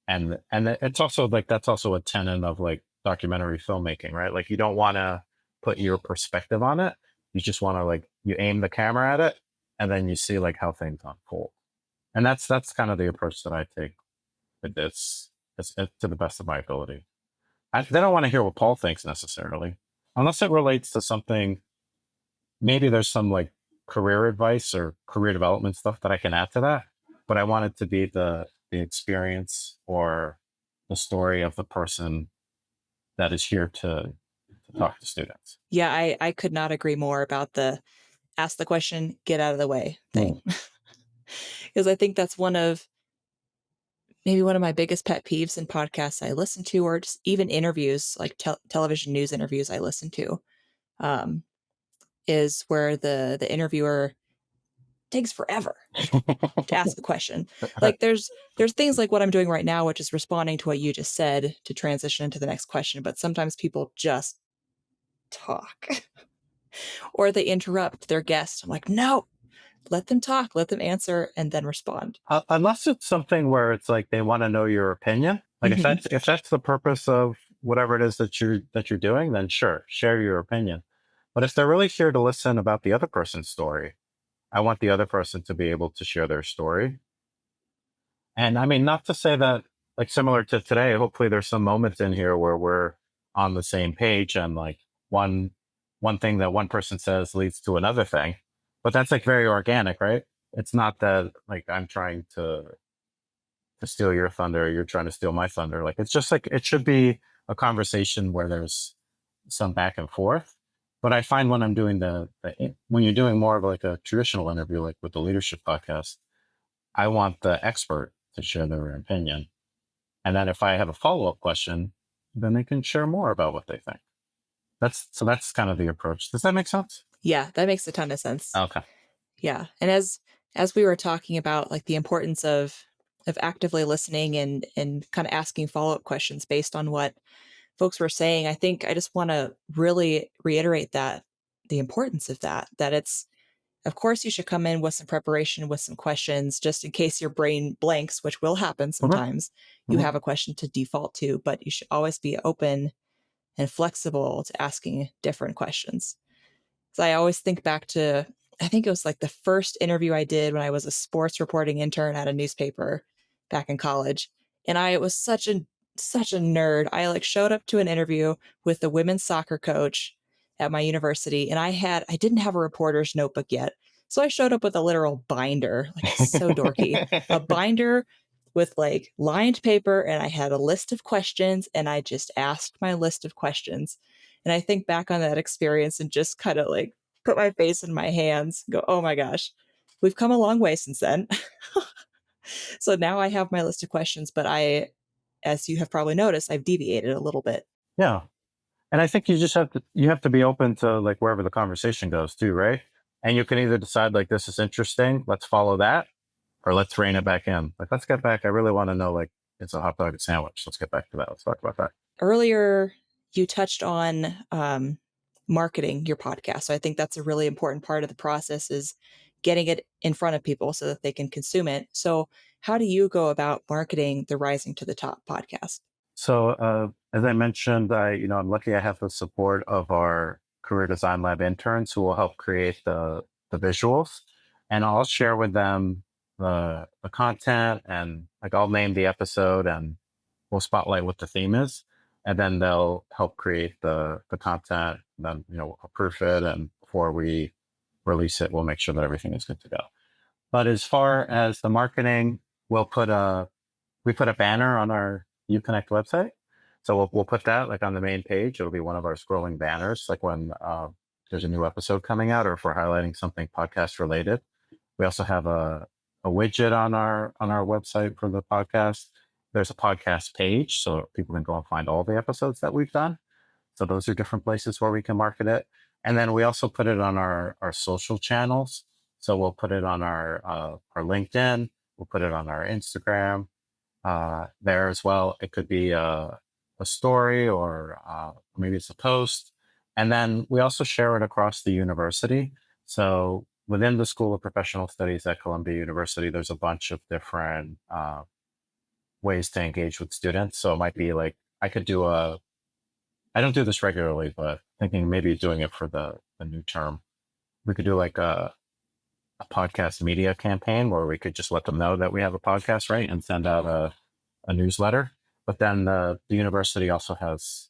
And it's also like, that's also a tenet of like documentary filmmaking, right? Like you don't want to put your perspective on it. You just want to like, you aim the camera at it and then you see like how things unfold. And that's kind of the approach that I take with this, to the best of my ability. They don't want to hear what Paul thinks necessarily, unless it relates to something. Maybe there's some like career advice or career development stuff that I can add to that, but I want it to be the experience or the story of the person that is here to talk to students. Yeah, I could not agree more about the ask the question, get out of the way thing. Because I think that's maybe one of my biggest pet peeves in podcasts I listen to, or just even interviews, like television news interviews I listen to, is where the interviewer takes forever to ask a question. Like there's things like what I'm doing right now, which is responding to what you just said to transition into the next question. But sometimes people just talk or they interrupt their guest. I'm like, no, let them talk, let them answer, and then respond. Unless it's something where it's like they want to know your opinion. Like if that's the purpose of whatever it is that you're doing, then sure, share your opinion. But if they're really here to listen about the other person's story, I want the other person to be able to share their story. And I mean, not to say that like similar to today, hopefully there's some moments in here where we're on the same page and like one thing that one person says leads to another thing, but that's like very organic, right? It's not that like I'm trying to steal your thunder, or you're trying to steal my thunder. Like it's just like, it should be a conversation where there's some back and forth. But I find when I'm doing when you're doing more of like a traditional interview, like with the leadership podcast, I want the expert to share their opinion. And then if I have a follow-up question, then they can share more about what they think. That's kind of the approach. Does that make sense? Yeah, that makes a ton of sense. Okay. Yeah. And as we were talking about like the importance of actively listening and kind of asking follow-up questions based on what folks were saying, I think I just want to really reiterate that the importance of that it's, of course, you should come in with some preparation, with some questions, just in case your brain blanks, which will happen sometimes. You have a question to default to, but you should always be open and flexible to asking different questions. So I always think back to, I think it was like the first interview I did when I was a sports reporting intern at a newspaper back in college. And I was such a nerd. I like showed up to an interview with the women's soccer coach at my university, and I didn't have a reporter's notebook yet. So I showed up with a literal binder, like so dorky, a binder with like lined paper, and I had a list of questions, and I just asked my list of questions. And I think back on that experience and just kind of like put my face in my hands, go, oh my gosh, we've come a long way since then. So now I have my list of questions, but as you have probably noticed, I've deviated a little bit. Yeah. And I think you have to be open to like wherever the conversation goes too, right? And you can either decide like this is interesting, let's follow that, or let's rein it back in. Like let's get back. I really want to know like it's a hot dog and sandwich. Let's get back to that. Let's talk about that. Earlier, you touched on marketing your podcast. So I think that's a really important part of the process is getting it in front of people so that they can consume it. So how do you go about marketing the Rising to the Top podcast? So as I mentioned, I'm lucky I have the support of our career design lab interns who will help create the visuals, and I'll share with them the content, and like I'll name the episode and we'll spotlight what the theme is, and then they'll help create the content. And then we'll proof it, and before we release it, we'll make sure that everything is good to go. But as far as the marketing, we'll put a we put a banner on our uConnect website. So we'll put that like on the main page. It'll be one of our scrolling banners, like when there's a new episode coming out, or if we're highlighting something podcast related. We also have a widget on our website for the podcast. There's a podcast page, so people can go and find all the episodes that we've done. So those are different places where we can market it. And then we also put it on our social channels. So we'll put it on our LinkedIn. We'll put it on our Instagram there as well. It could be a story, or maybe it's a post. And then we also share it across the university. So within the School of Professional Studies at Columbia University, there's a bunch of different ways to engage with students. So it might be like I don't do this regularly, but thinking maybe doing it for the new term. We could do like a podcast media campaign where we could just let them know that we have a podcast, right? And send out a newsletter. But then the university also has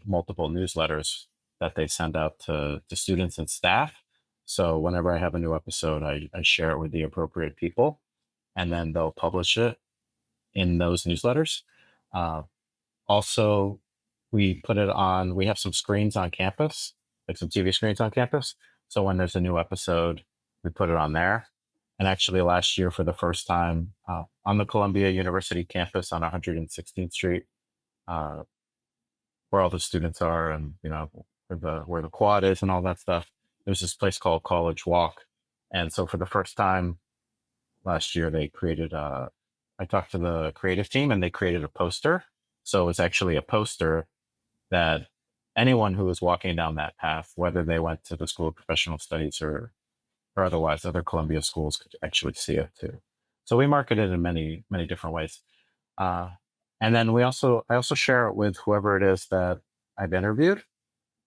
multiple newsletters that they send out to students and staff. So whenever I have a new episode, I share it with the appropriate people, and then they'll publish it in those newsletters. Uh, Also, we have some screens on campus, like some TV screens on campus. So when there's a new episode, we put it on there. And actually, last year, for the first time on the Columbia University campus on 116th Street, uh, where all the students are, and where the quad is and all that stuff, there's this place called College Walk. And so for the first time last year, I talked to the creative team, and they created a poster. So it's actually a poster that anyone who was walking down that path, whether they went to the School of Professional Studies or otherwise, other Columbia schools could actually see it too. So we market it in many, many different ways. Uh, and then I also share it with whoever it is that I've interviewed,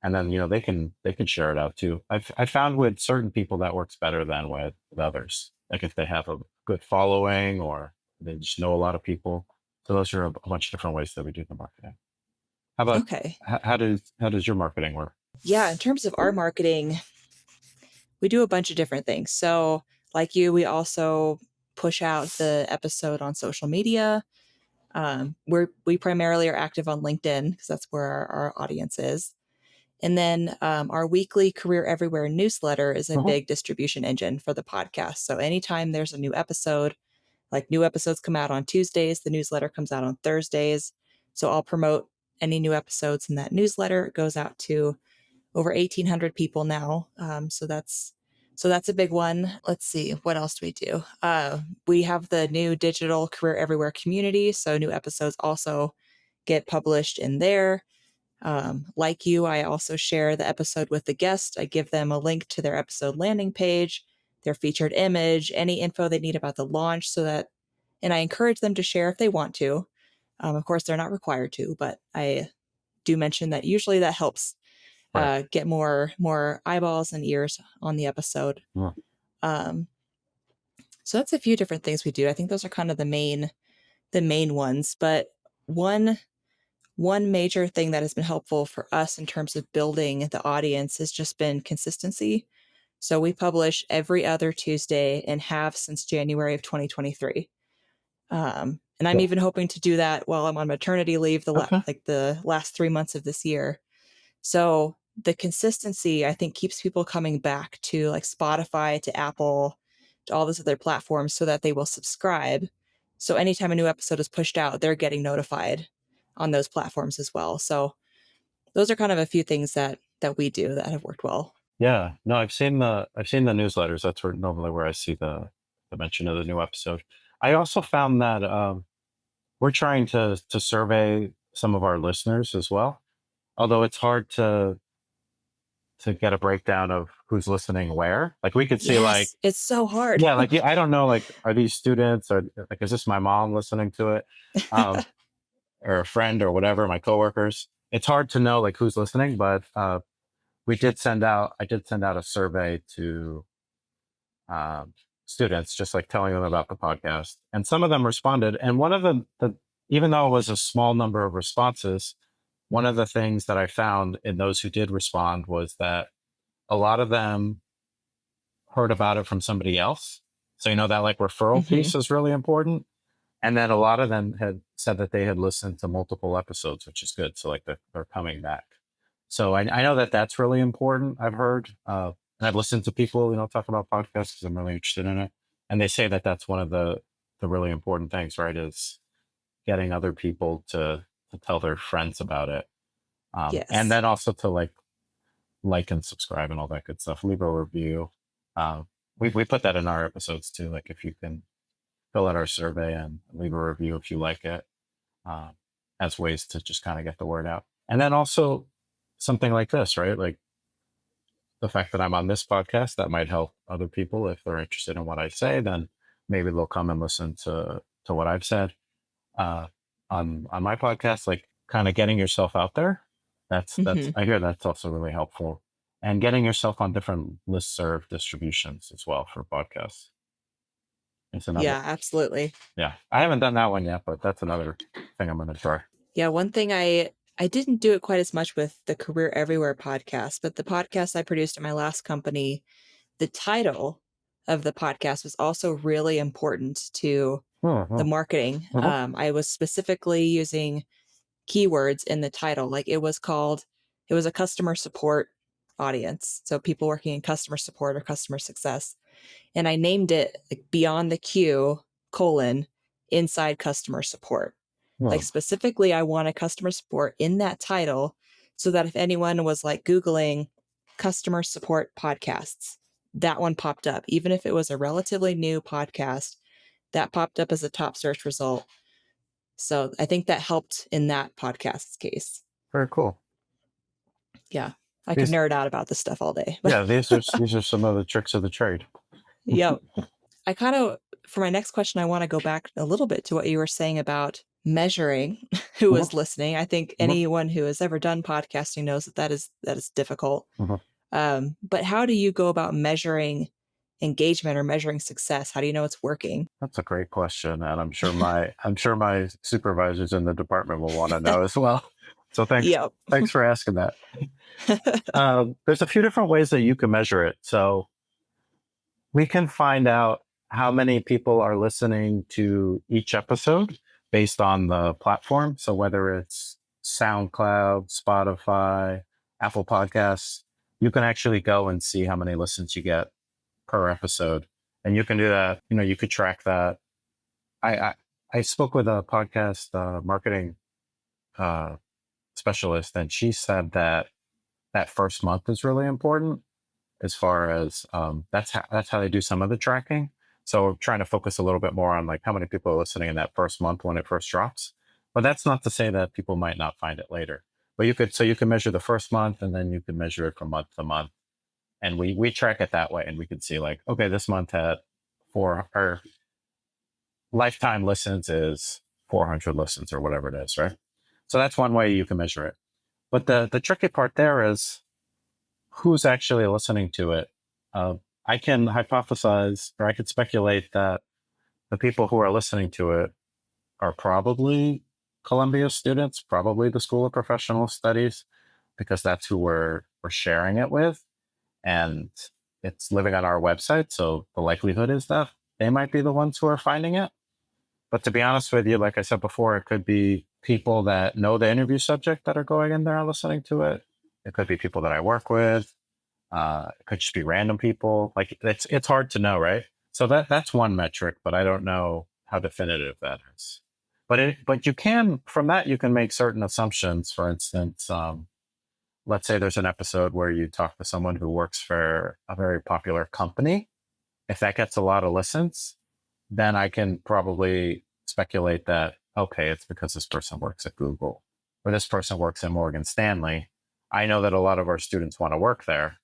and then they can share it out too. I found with certain people that works better than with others. Like if they have a good following, or they just know a lot of people. So those are a bunch of different ways that we do the marketing. How about Okay. how does your marketing work? Yeah, in terms of our marketing, we do a bunch of different things. So, like you, we also push out the episode on social media. We primarily are active on LinkedIn because that's where our audience is. And then our weekly Career Everywhere newsletter is a Uh-huh. big distribution engine for the podcast. So anytime there's a new episode, like new episodes come out on Tuesdays, the newsletter comes out on Thursdays. So I'll promote any new episodes in that newsletter. It goes out to over 1,800 people now. So that's a big one. Let's see, what else do we do? We have the new digital Career Everywhere community. So new episodes also get published in there. Like you, I also share the episode with the guest. I give them a link to their episode landing page, their featured image, any info they need about the launch, and I encourage them to share if they want to. Of course, they're not required to, but I do mention that usually that helps Right. get more eyeballs and ears on the episode. Yeah. Um, so that's a few different things we do. I think those are kind of the main ones. But one major thing that has been helpful for us in terms of building the audience has just been consistency. So we publish every other Tuesday and have since January of 2023. And I'm Yeah. even hoping to do that while I'm on maternity leave, Okay. like the last 3 months of this year. So the consistency, I think, keeps people coming back to like Spotify, to Apple, to all those other platforms so that they will subscribe. So anytime a new episode is pushed out, they're getting notified on those platforms as well. So those are kind of a few things that we do that have worked well. Yeah, no, I've seen the newsletters. That's normally where I see the mention of the new episode. I also found that we're trying to survey some of our listeners as well. Although it's hard to get a breakdown of who's listening where. Like we could see like, Yes, it's so hard. yeah, like I don't know, like are these students or like is this my mom listening to it? Um, or a friend or whatever, my coworkers. It's hard to know like who's listening, but I did send out a survey to um, students, just like telling them about the podcast. And some of them responded. And one of even though it was a small number of responses, one of the things that I found in those who did respond was that a lot of them heard about it from somebody else. So, that like referral Mhm. piece is really important. And then a lot of them had said that they had listened to multiple episodes, which is good. So like they're coming back. So I know that that's really important. I've heard, and I've listened to people, talk about podcasts because I'm really interested in it. And they say that that's one of the really important things, right? Is getting other people to tell their friends about it. And Yes. then also to like and subscribe and all that good stuff. Leave a review. Uh, we put that in our episodes too. Like if you can fill out our survey and leave a review if you like it, uh, as ways to just kind of get the word out. And then also something like this, right? Like the fact that I'm on this podcast, that might help other people if they're interested in what I say. Then maybe they'll come and listen to what I've said uh, on my podcast. Like kind of getting yourself out there. That's Hmm. I hear that's also really helpful, and getting yourself on different listserv distributions as well for podcasts. It's another. Yeah, absolutely. Yeah, I haven't done that one yet, but that's another thing I'm going to try. Yeah, one thing I didn't do it quite as much with the Career Everywhere podcast, but the podcast I produced at my last company, the title of the podcast was also really important to the Mhm, marketing. mhm. I was specifically using keywords in the title. Like it was a customer support audience. So people working in customer support or customer success. And I named it like Beyond the Queue, colon, inside customer support. Like Hmm. specifically, I wanted customer support in that title so that if anyone was like Googling customer support podcasts, that one popped up. Even if it was a relatively new podcast, that popped up as a top search result. So I think that helped in that podcast's case. Very cool. Yeah. I could These, nerd out about this stuff all day. But yeah, these are some of the tricks of the trade. yeah, I kind of, for my next question, I want to go back a little bit to what you were saying about measuring who Mhm, is listening. I think mhm, anyone who has ever done podcasting knows that is difficult. mhm. But how do you go about measuring engagement or measuring success? How do you know it's working? That's a great question, and I'm sure my supervisors in the department will want to know as well. So Yep. thanks for asking that. There's a few different ways that you can measure it. So we can find out how many people are listening to each episode based on the platform. So whether it's SoundCloud, Spotify, Apple Podcasts, you can actually go and see how many listens you get per episode. And you can do that. You could track that. I I spoke with a podcast marketing uh, specialist, and she said that that first month is really important as far as that's how they do some of the tracking. So we're trying to focus a little bit more on like how many people are listening in that first month when it first drops. But that's not to say that people might not find it later. But you can measure the first month, and then you can measure it from month to month. And we track it that way, and we can see like, okay, this month had four, or lifetime listens is 400 listens or whatever it is, right? So that's one way you can measure it. But the tricky part there is who's actually listening to it. I can hypothesize, or I could speculate that the people who are listening to it are probably Columbia students, probably the School of Professional Studies, because that's who we're sharing it with. And it's living on our website. So the likelihood is that they might be the ones who are finding it. But to be honest with you, like I said before, it could be people that know the interview subject that are going in there and listening to it. It could be people that I work with. It could just be random people. Like it's hard to know, right? So that's one metric, but I don't know how definitive that is. But you can, from that you can make certain assumptions. For instance, let's say there's an episode where you talk to someone who works for a very popular company. If that gets a lot of listens, then I can probably speculate that, okay, it's because this person works at Google or this person works at Morgan Stanley. I know that a lot of our students want to work there.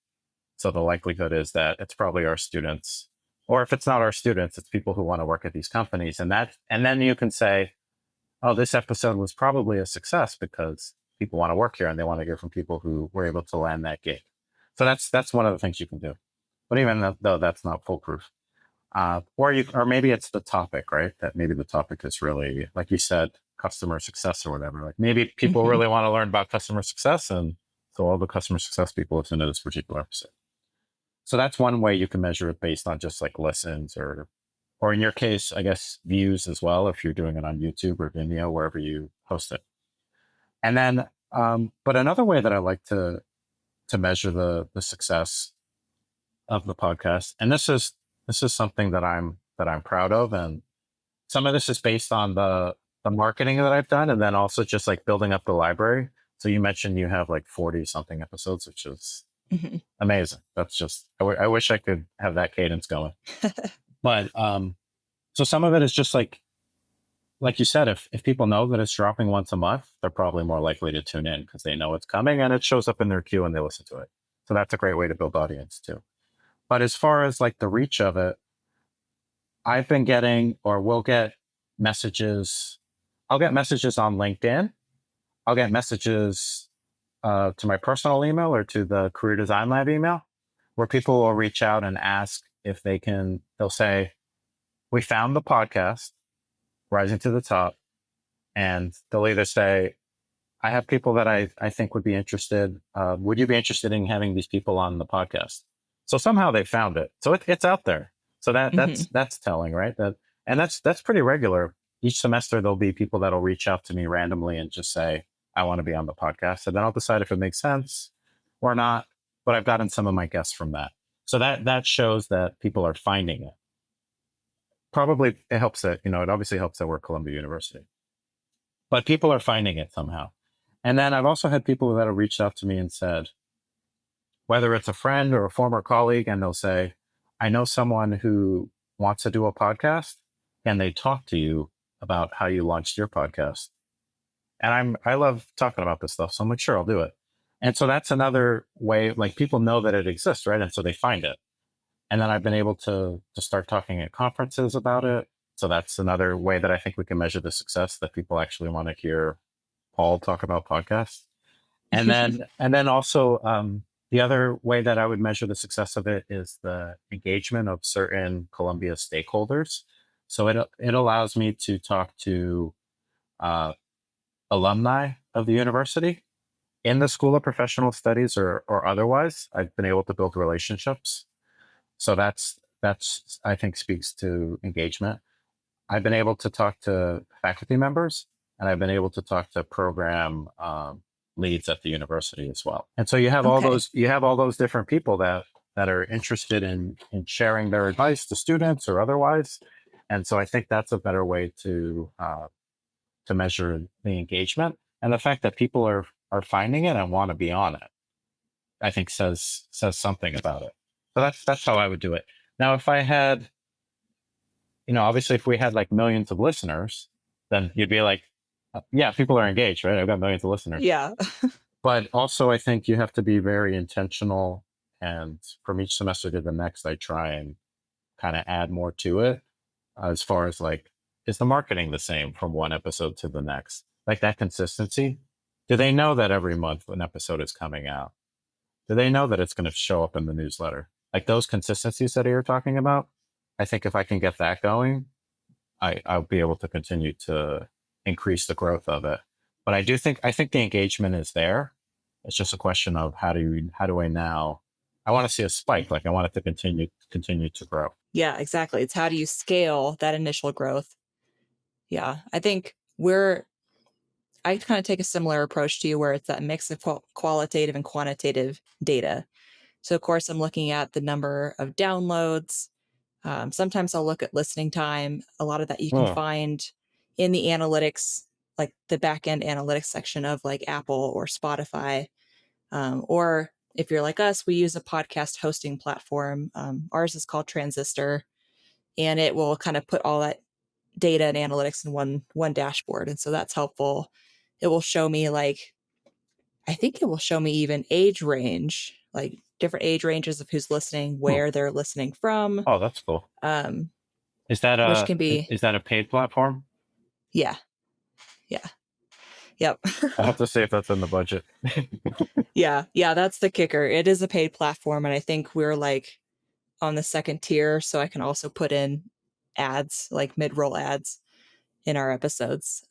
So the likelihood is that it's probably our students, or if it's not our students, it's people who want to work at these companies. And then you can say, oh, this episode was probably a success because people want to work here and they want to hear from people who were able to land that gig. So that's one of the things you can do. But even though that's not foolproof, or maybe it's the topic, right? That maybe the topic is really, like you said, customer success or whatever. Like maybe people really want to learn about customer success, and so all the customer success people listen to this particular episode. So that's one way you can measure it based on just like listens or in your case, I guess views as well, if you're doing it on YouTube or Vimeo, wherever you host it. And then, but another way that I like to measure the success of the podcast, and this is something that I'm proud of, and some of this is based on the marketing that I've done, and then also just like building up the library. So you mentioned you have like 40 something episodes, which is amazing. That's just, I wish I could have that cadence going. But so some of it is just like you said, if people know that it's dropping once a month, they're probably more likely to tune in because they know it's coming and it shows up in their queue and they listen to it. So that's a great way to build audience too. But as far as like the reach of it, I've been getting, or will get messages. I'll get messages on LinkedIn. I'll get messages to my personal email or to the Career Design Lab email, where people will reach out and ask if they can. They'll say, "We found the podcast, Rising to the Top," and they'll either say, "I have people that I think would be interested. Would you be interested in having these people on the podcast?" So somehow they found it. So it's out there. So that's telling, right? That's pretty regular. Each semester there'll be people that'll reach out to me randomly and just say, "I want to be on the podcast," and then I'll decide if it makes sense or not. But I've gotten some of my guests from that. So that shows that people are finding it. Probably it helps that, it obviously helps that we're Columbia University, but people are finding it somehow. And then I've also had people that have reached out to me and said, whether it's a friend or a former colleague, and they'll say, "I know someone who wants to do a podcast," and they talk to you about how you launched your podcast. And I love talking about this stuff. So I'm like, sure, I'll do it. And so that's another way, like people know that it exists, right? And so they find it. And then I've been able to start talking at conferences about it. So that's another way that I think we can measure the success, that people actually want to hear Paul talk about podcasts. And then also, the other way that I would measure the success of it is the engagement of certain Columbia stakeholders. So it allows me to talk to alumni of the university in the School of Professional Studies or otherwise. I've been able to build relationships. So that's I think speaks to engagement. I've been able to talk to faculty members, and I've been able to talk to program leads at the university as well. And so you have all those different people that are interested in sharing their advice to students or otherwise. And so I think that's a better way to measure the engagement, and the fact that people are finding it and want to be on it, I think says something about it. So that's how I would do it. Now, if I had, obviously if we had like millions of listeners, then you'd be like, yeah, people are engaged, right? I've got millions of listeners. Yeah. But also I think you have to be very intentional. And from each semester to the next, I try and kind of add more to it, as far as like, is the marketing the same from one episode to the next? Like that consistency. Do they know that every month an episode is coming out? Do they know that it's going to show up in the newsletter? Like those consistencies that you're talking about, I think if I can get that going, I'll be able to continue to increase the growth of it. But I think the engagement is there. It's just a question of how do I now, I want to see a spike. Like I want it to continue to grow. Yeah, exactly. It's how do you scale that initial growth? Yeah, I think we're I kind of take a similar approach to you where it's that mix of qualitative and quantitative data. So, of course, I'm looking at the number of downloads. Sometimes I'll look at listening time. A lot of that you can Oh, find in the analytics, like the backend analytics section of like Apple or Spotify. Or if you're like us, we use a podcast hosting platform. Ours is called Transistor, and it will kind of put all that data and analytics in one dashboard. And so that's helpful. It will show me like, I think it will show me even age range, like different age ranges of who's listening, hmm. where they're listening from, Oh, that's cool. um, Is that which a can be, is that a paid platform? yeah, yeah, yep. I'll have to see if that's in the budget. Yeah, that's the kicker. It is a paid platform. And I think we're like on the second tier. So I can also put in ads, like mid roll ads in our episodes.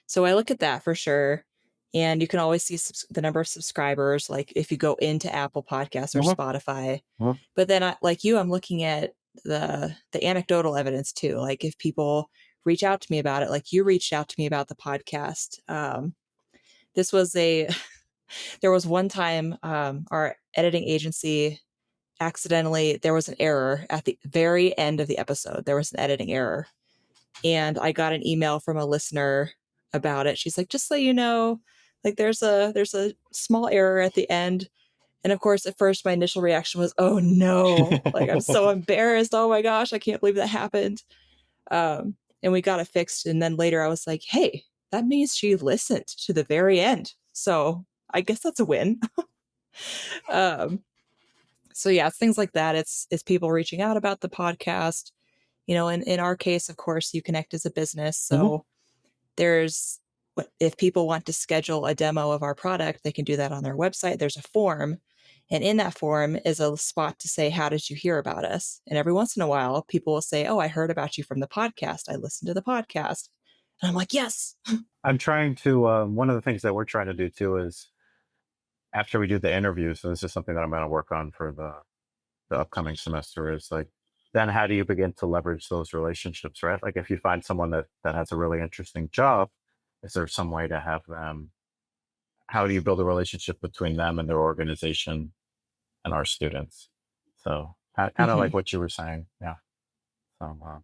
So I look at that for sure. And you can always see the number of subscribers, like if you go into Apple Podcasts or Mhm, Spotify. mhm. But then, like you, I'm looking at the anecdotal evidence too. Like if people reach out to me about it, like you reached out to me about the podcast. This was a there was one time our editing agency accidentally there was an error at the very end of the episode. There was an editing error, and I got an email from a listener about it. She's like, just so you know, like there's a small error at the end. And of course, at first my initial reaction was, oh no, like I'm so embarrassed. Oh my gosh, I can't believe that happened. And we got it fixed. And then later I was like, hey, that means she listened to the very end. So I guess that's a win. um, so yeah, it's things like that. It's people reaching out about the podcast. You know, in our case, of course, uConnect is a business. Mhm. So there's if people want to schedule a demo of our product, they can do that on their website. There's a form. And in that form is a spot to say, how did you hear about us? And every once in a while, people will say, oh, I heard about you from the podcast. I listened to the podcast. And I'm like, yes. I'm trying to. One of the things that we're trying to do too is after we do the interview. So this is something that I'm going to work on for the upcoming semester. Is like then how do you begin to leverage those relationships, right? Like if you find someone that has a really interesting job, is there some way to have them? How do you build a relationship between them and their organization and our students? So kind of like Mm-hmm. what you were saying, yeah. So,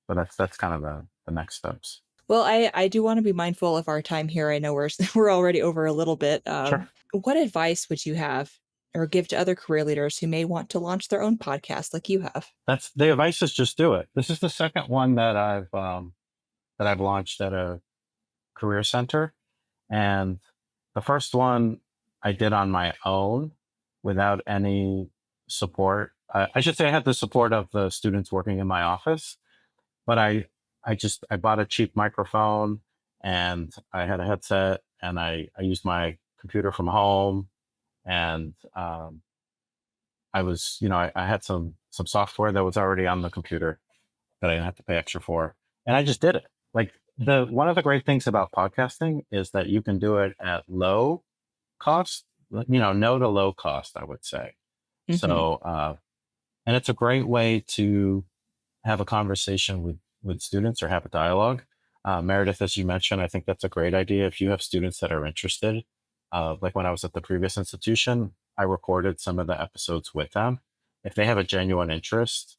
but that's kind of the next steps. Well, I do want to be mindful of our time here. I know we're we're already over a little bit. Sure. What advice would you have or give to other career leaders who may want to launch their own podcast like you have? That's the advice is just do it. This is the second one that I've launched at a career center, and the first one I did on my own without any support. I should say I had the support of the students working in my office, but I bought a cheap microphone and I had a headset and I used my computer from home and I was, I had some software that was already on the computer that I didn't have to pay extra for. And I just did it. Like one of the great things about podcasting is that you can do it at low cost, no to low cost, I would say. Mm-hmm. So, and it's a great way to have a conversation with students or have a dialogue. Meredith, as you mentioned, I think that's a great idea. If you have students that are interested, like when I was at the previous institution, I recorded some of the episodes with them. If they have a genuine interest,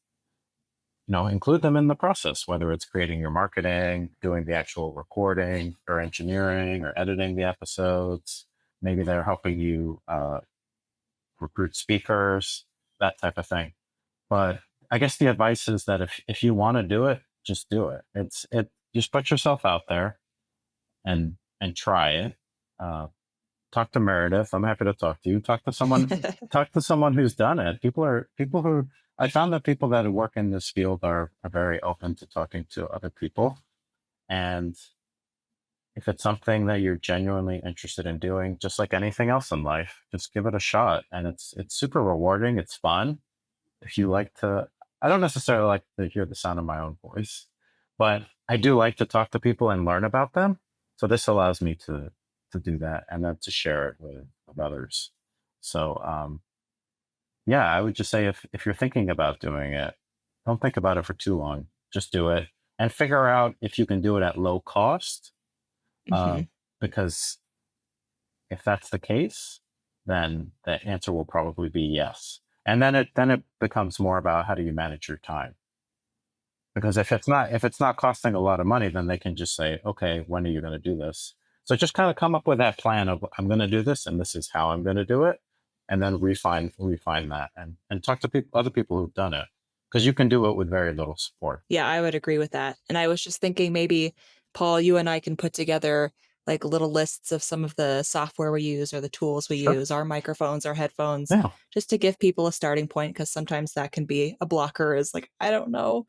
include them in the process, whether it's creating your marketing, doing the actual recording or engineering or editing the episodes. Maybe they're helping you recruit speakers, that type of thing. But I guess the advice is that if you want to do it, just do it. Just put yourself out there and try it. Uh, Talk to Meredith. I'm happy to talk to you. Talk to someone who's done it. People who I found that people that work in this field are very open to talking to other people. And if it's something that you're genuinely interested in doing, just like anything else in life, just give it a shot. And it's super rewarding. It's fun. If you like to, I don't necessarily like to hear the sound of my own voice, but I do like to talk to people and learn about them. So this allows me to do that and then to share it with others. So yeah, I would just say if you're thinking about doing it, don't think about it for too long. Just do it and figure out if you can do it at low cost Mm-hmm. Because if that's the case, then the answer will probably be yes. And then it becomes more about how do you manage your time. Because if it's not costing a lot of money, then they can just say, okay, when are you going to do this? So just kind of come up with that plan of I'm going to do this, and this is how I'm going to do it, and then refine that, and talk to other people who've done it, because you can do it with very little support. Yeah, I would agree with that. And I was just thinking maybe, Paul, you and I can put together like little lists of some of the software we use or the tools we Sure. use, our microphones, our headphones, Yeah. just to give people a starting point, because sometimes that can be a blocker, is like, I don't know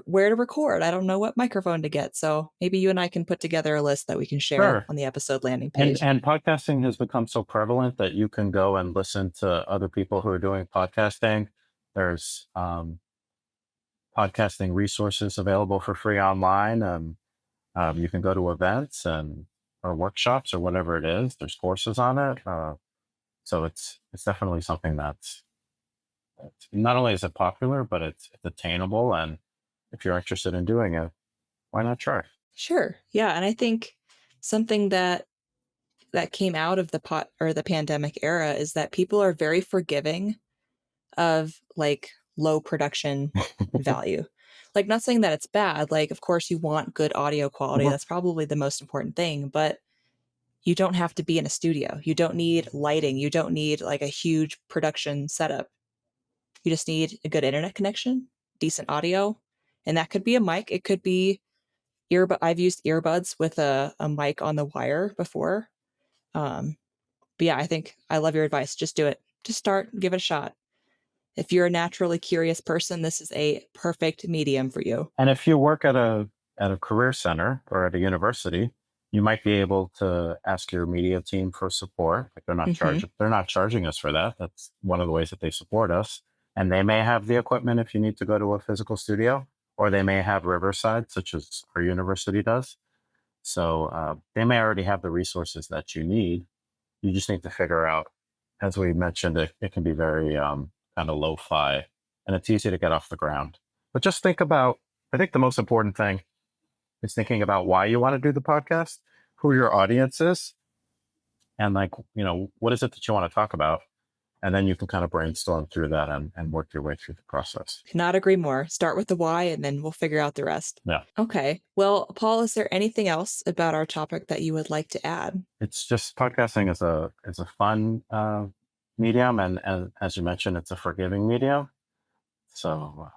where to record. I don't know what microphone to get. So maybe you and I can put together a list that we can share Sure. on the episode landing And page. and podcasting has become so prevalent that you can go and listen to other people who are doing podcasting. There's podcasting resources available for free online. You can go to events and or workshops or whatever it is. There's courses on it. So it's definitely something that's not only is it popular, but it's attainable. And if you're interested in doing it, why not try? Sure. Yeah. And I think something that came out of the pandemic era is that people are very forgiving of like low production value. Like, not saying that it's bad. Like, of course you want good audio quality. Mhm. That's probably the most important thing, but you don't have to be in a studio. You don't need lighting. You don't need like a huge production setup. You just need a good internet connection, decent audio, and that could be a mic. It could be I've used earbuds with a mic on the wire before. But yeah, I think I love your advice. Just do it. Just start, give it a shot. If you're a naturally curious person, this is a perfect medium for you. And if you work at a career center or at a university, you might be able to ask your media team for support. Like Mm-hmm. they're not charging us for that. That's one of the ways that they support us. And they may have the equipment if you need to go to a physical studio, or they may have Riverside, such as our university does. So they may already have the resources that you need. You just need to figure out, as we mentioned, it can be very kind of lo-fi, and it's easy to get off the ground. But just think about, I think the most important thing is thinking about why you want to do the podcast, who your audience is, and like, what is it that you want to talk about? And then you can kind of brainstorm through that and work your way through the process. Cannot agree more. Start with the why and then we'll figure out the rest. Yeah. Okay. Well, Paul, is there anything else about our topic that you would like to add? It's just podcasting is a fun medium. And as you mentioned, it's a forgiving medium. So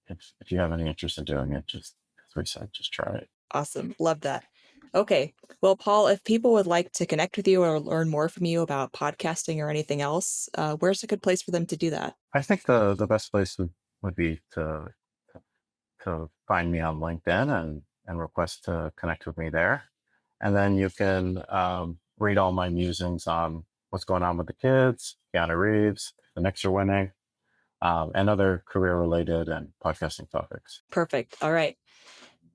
if you have any interest in doing it, just as we said, just try it. Awesome. Love that. Okay. Well, Paul, if people would like to connect with you or learn more from you about podcasting or anything else, where's a good place for them to do that? I think the best place would be to find me on LinkedIn and request to connect with me there. And then you can read all my musings on what's going on with the kids, Keanu Reeves, the Knicks are winning, and other career related and podcasting topics. Perfect. All right.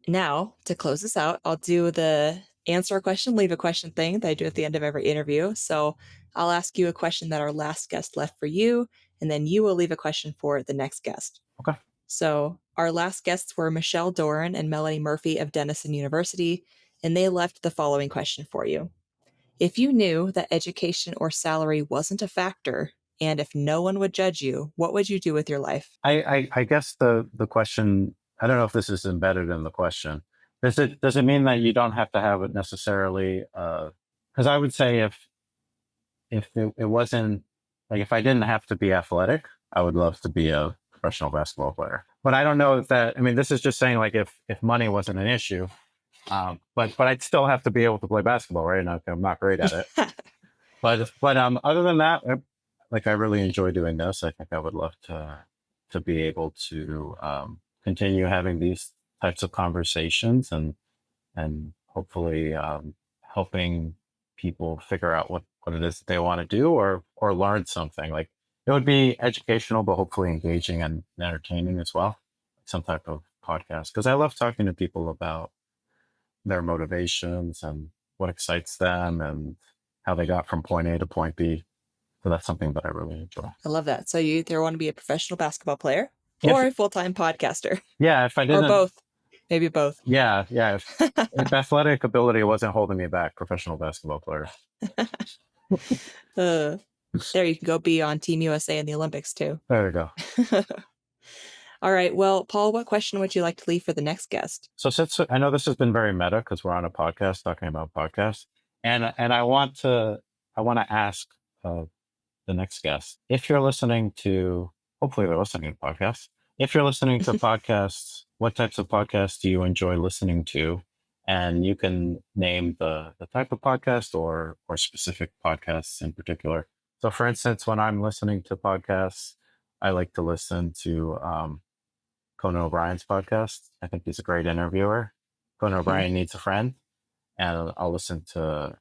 Now, to close this out, I'll do the answer a question, leave a question thing that I do at the end of every interview. So I'll ask you a question that our last guest left for you, and then you will leave a question for the next guest. Okay. So our last guests were Michelle Doran and Melanie Murphy of Denison University, and they left the following question for you. If you knew that education or salary wasn't a factor, and if no one would judge you, what would you do with your life? I guess the question, I don't know if this is embedded in the question. Does it mean that you don't have to have it necessarily? Because I would say if it wasn't, like, if I didn't have to be athletic, I would love to be a professional basketball player. But I don't know if that, I mean, this is just saying, like, if money wasn't an issue, but I'd still have to be able to play basketball, right? And I'm not great at it. But other than that, I really enjoy doing this. I think I would love to be able to continue having these types of conversations and hopefully helping people figure out what it is that they want to do or learn something. Like, it would be educational, but hopefully engaging and entertaining as well. Some type of podcast, because I love talking to people about their motivations and what excites them and how they got from point A to point B. So that's something that I really enjoy. I love that. So you either want to be a professional basketball player If or a full-time podcaster Yeah, if I or didn't, both. Maybe both. Yeah. If athletic ability wasn't holding me back, professional basketball player. There, you can go be on Team USA in the Olympics too. There you go. All right. Well, Paul, what question would you like to leave for the next guest? So since I know this has been very meta because we're on a podcast talking about podcasts, and I want to ask the next guest, if you're listening to, hopefully they're listening to podcasts. If you're listening to podcasts, what types of podcasts do you enjoy listening to? And you can name the type of podcast or specific podcasts in particular. So for instance, when I'm listening to podcasts, I like to listen to Conan O'Brien's podcast. I think he's a great interviewer. Conan O'Brien Needs a Friend. And I'll listen to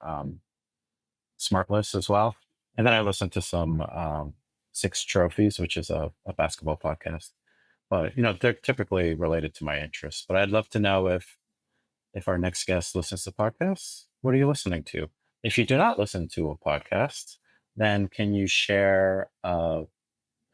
Smartless as well. And then I listen to some Six Trophies, which is a basketball podcast. But, they're typically related to my interests. But I'd love to know if our next guest listens to podcasts, what are you listening to? If you do not listen to a podcast, then can you share a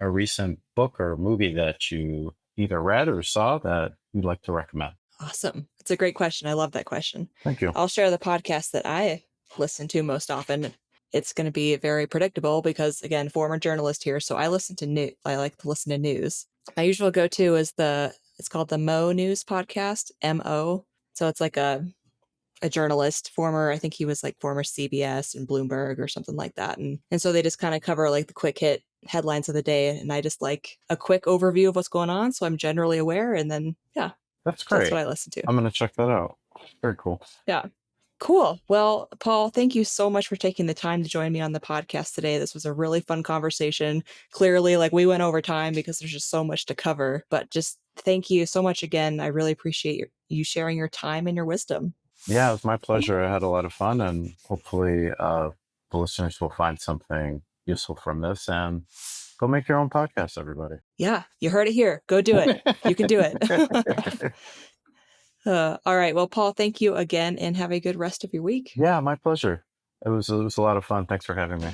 recent book or movie that you either read or saw that you'd like to recommend? Awesome. It's a great question. I love that question. Thank you. I'll share the podcast that I listen to most often. It's going to be very predictable because, again, former journalist here. So I listen to news. I like to listen to news. My usual go-to is it's called the Mo News podcast, MO. So it's like a journalist, I think he was like former CBS and Bloomberg or something like that. And so they just kind of cover like the quick hit headlines of the day. And I just like a quick overview of what's going on. So I'm generally aware. And then, yeah. That's great. That's what I listen to. I'm going to check that out. Very cool. Yeah. Cool. Well, Paul, thank you so much for taking the time to join me on the podcast today. This was a really fun conversation. Clearly, like we went over time because there's just so much to cover, but just thank you so much again. I really appreciate you sharing your time and your wisdom. Yeah, it was my pleasure. I had a lot of fun, and hopefully the listeners will find something useful from this and go make your own podcast, everybody. Yeah, you heard it here. Go do it. You can do it. All right. Well, Paul, thank you again and have a good rest of your week. Yeah, my pleasure. It was a lot of fun. Thanks for having me.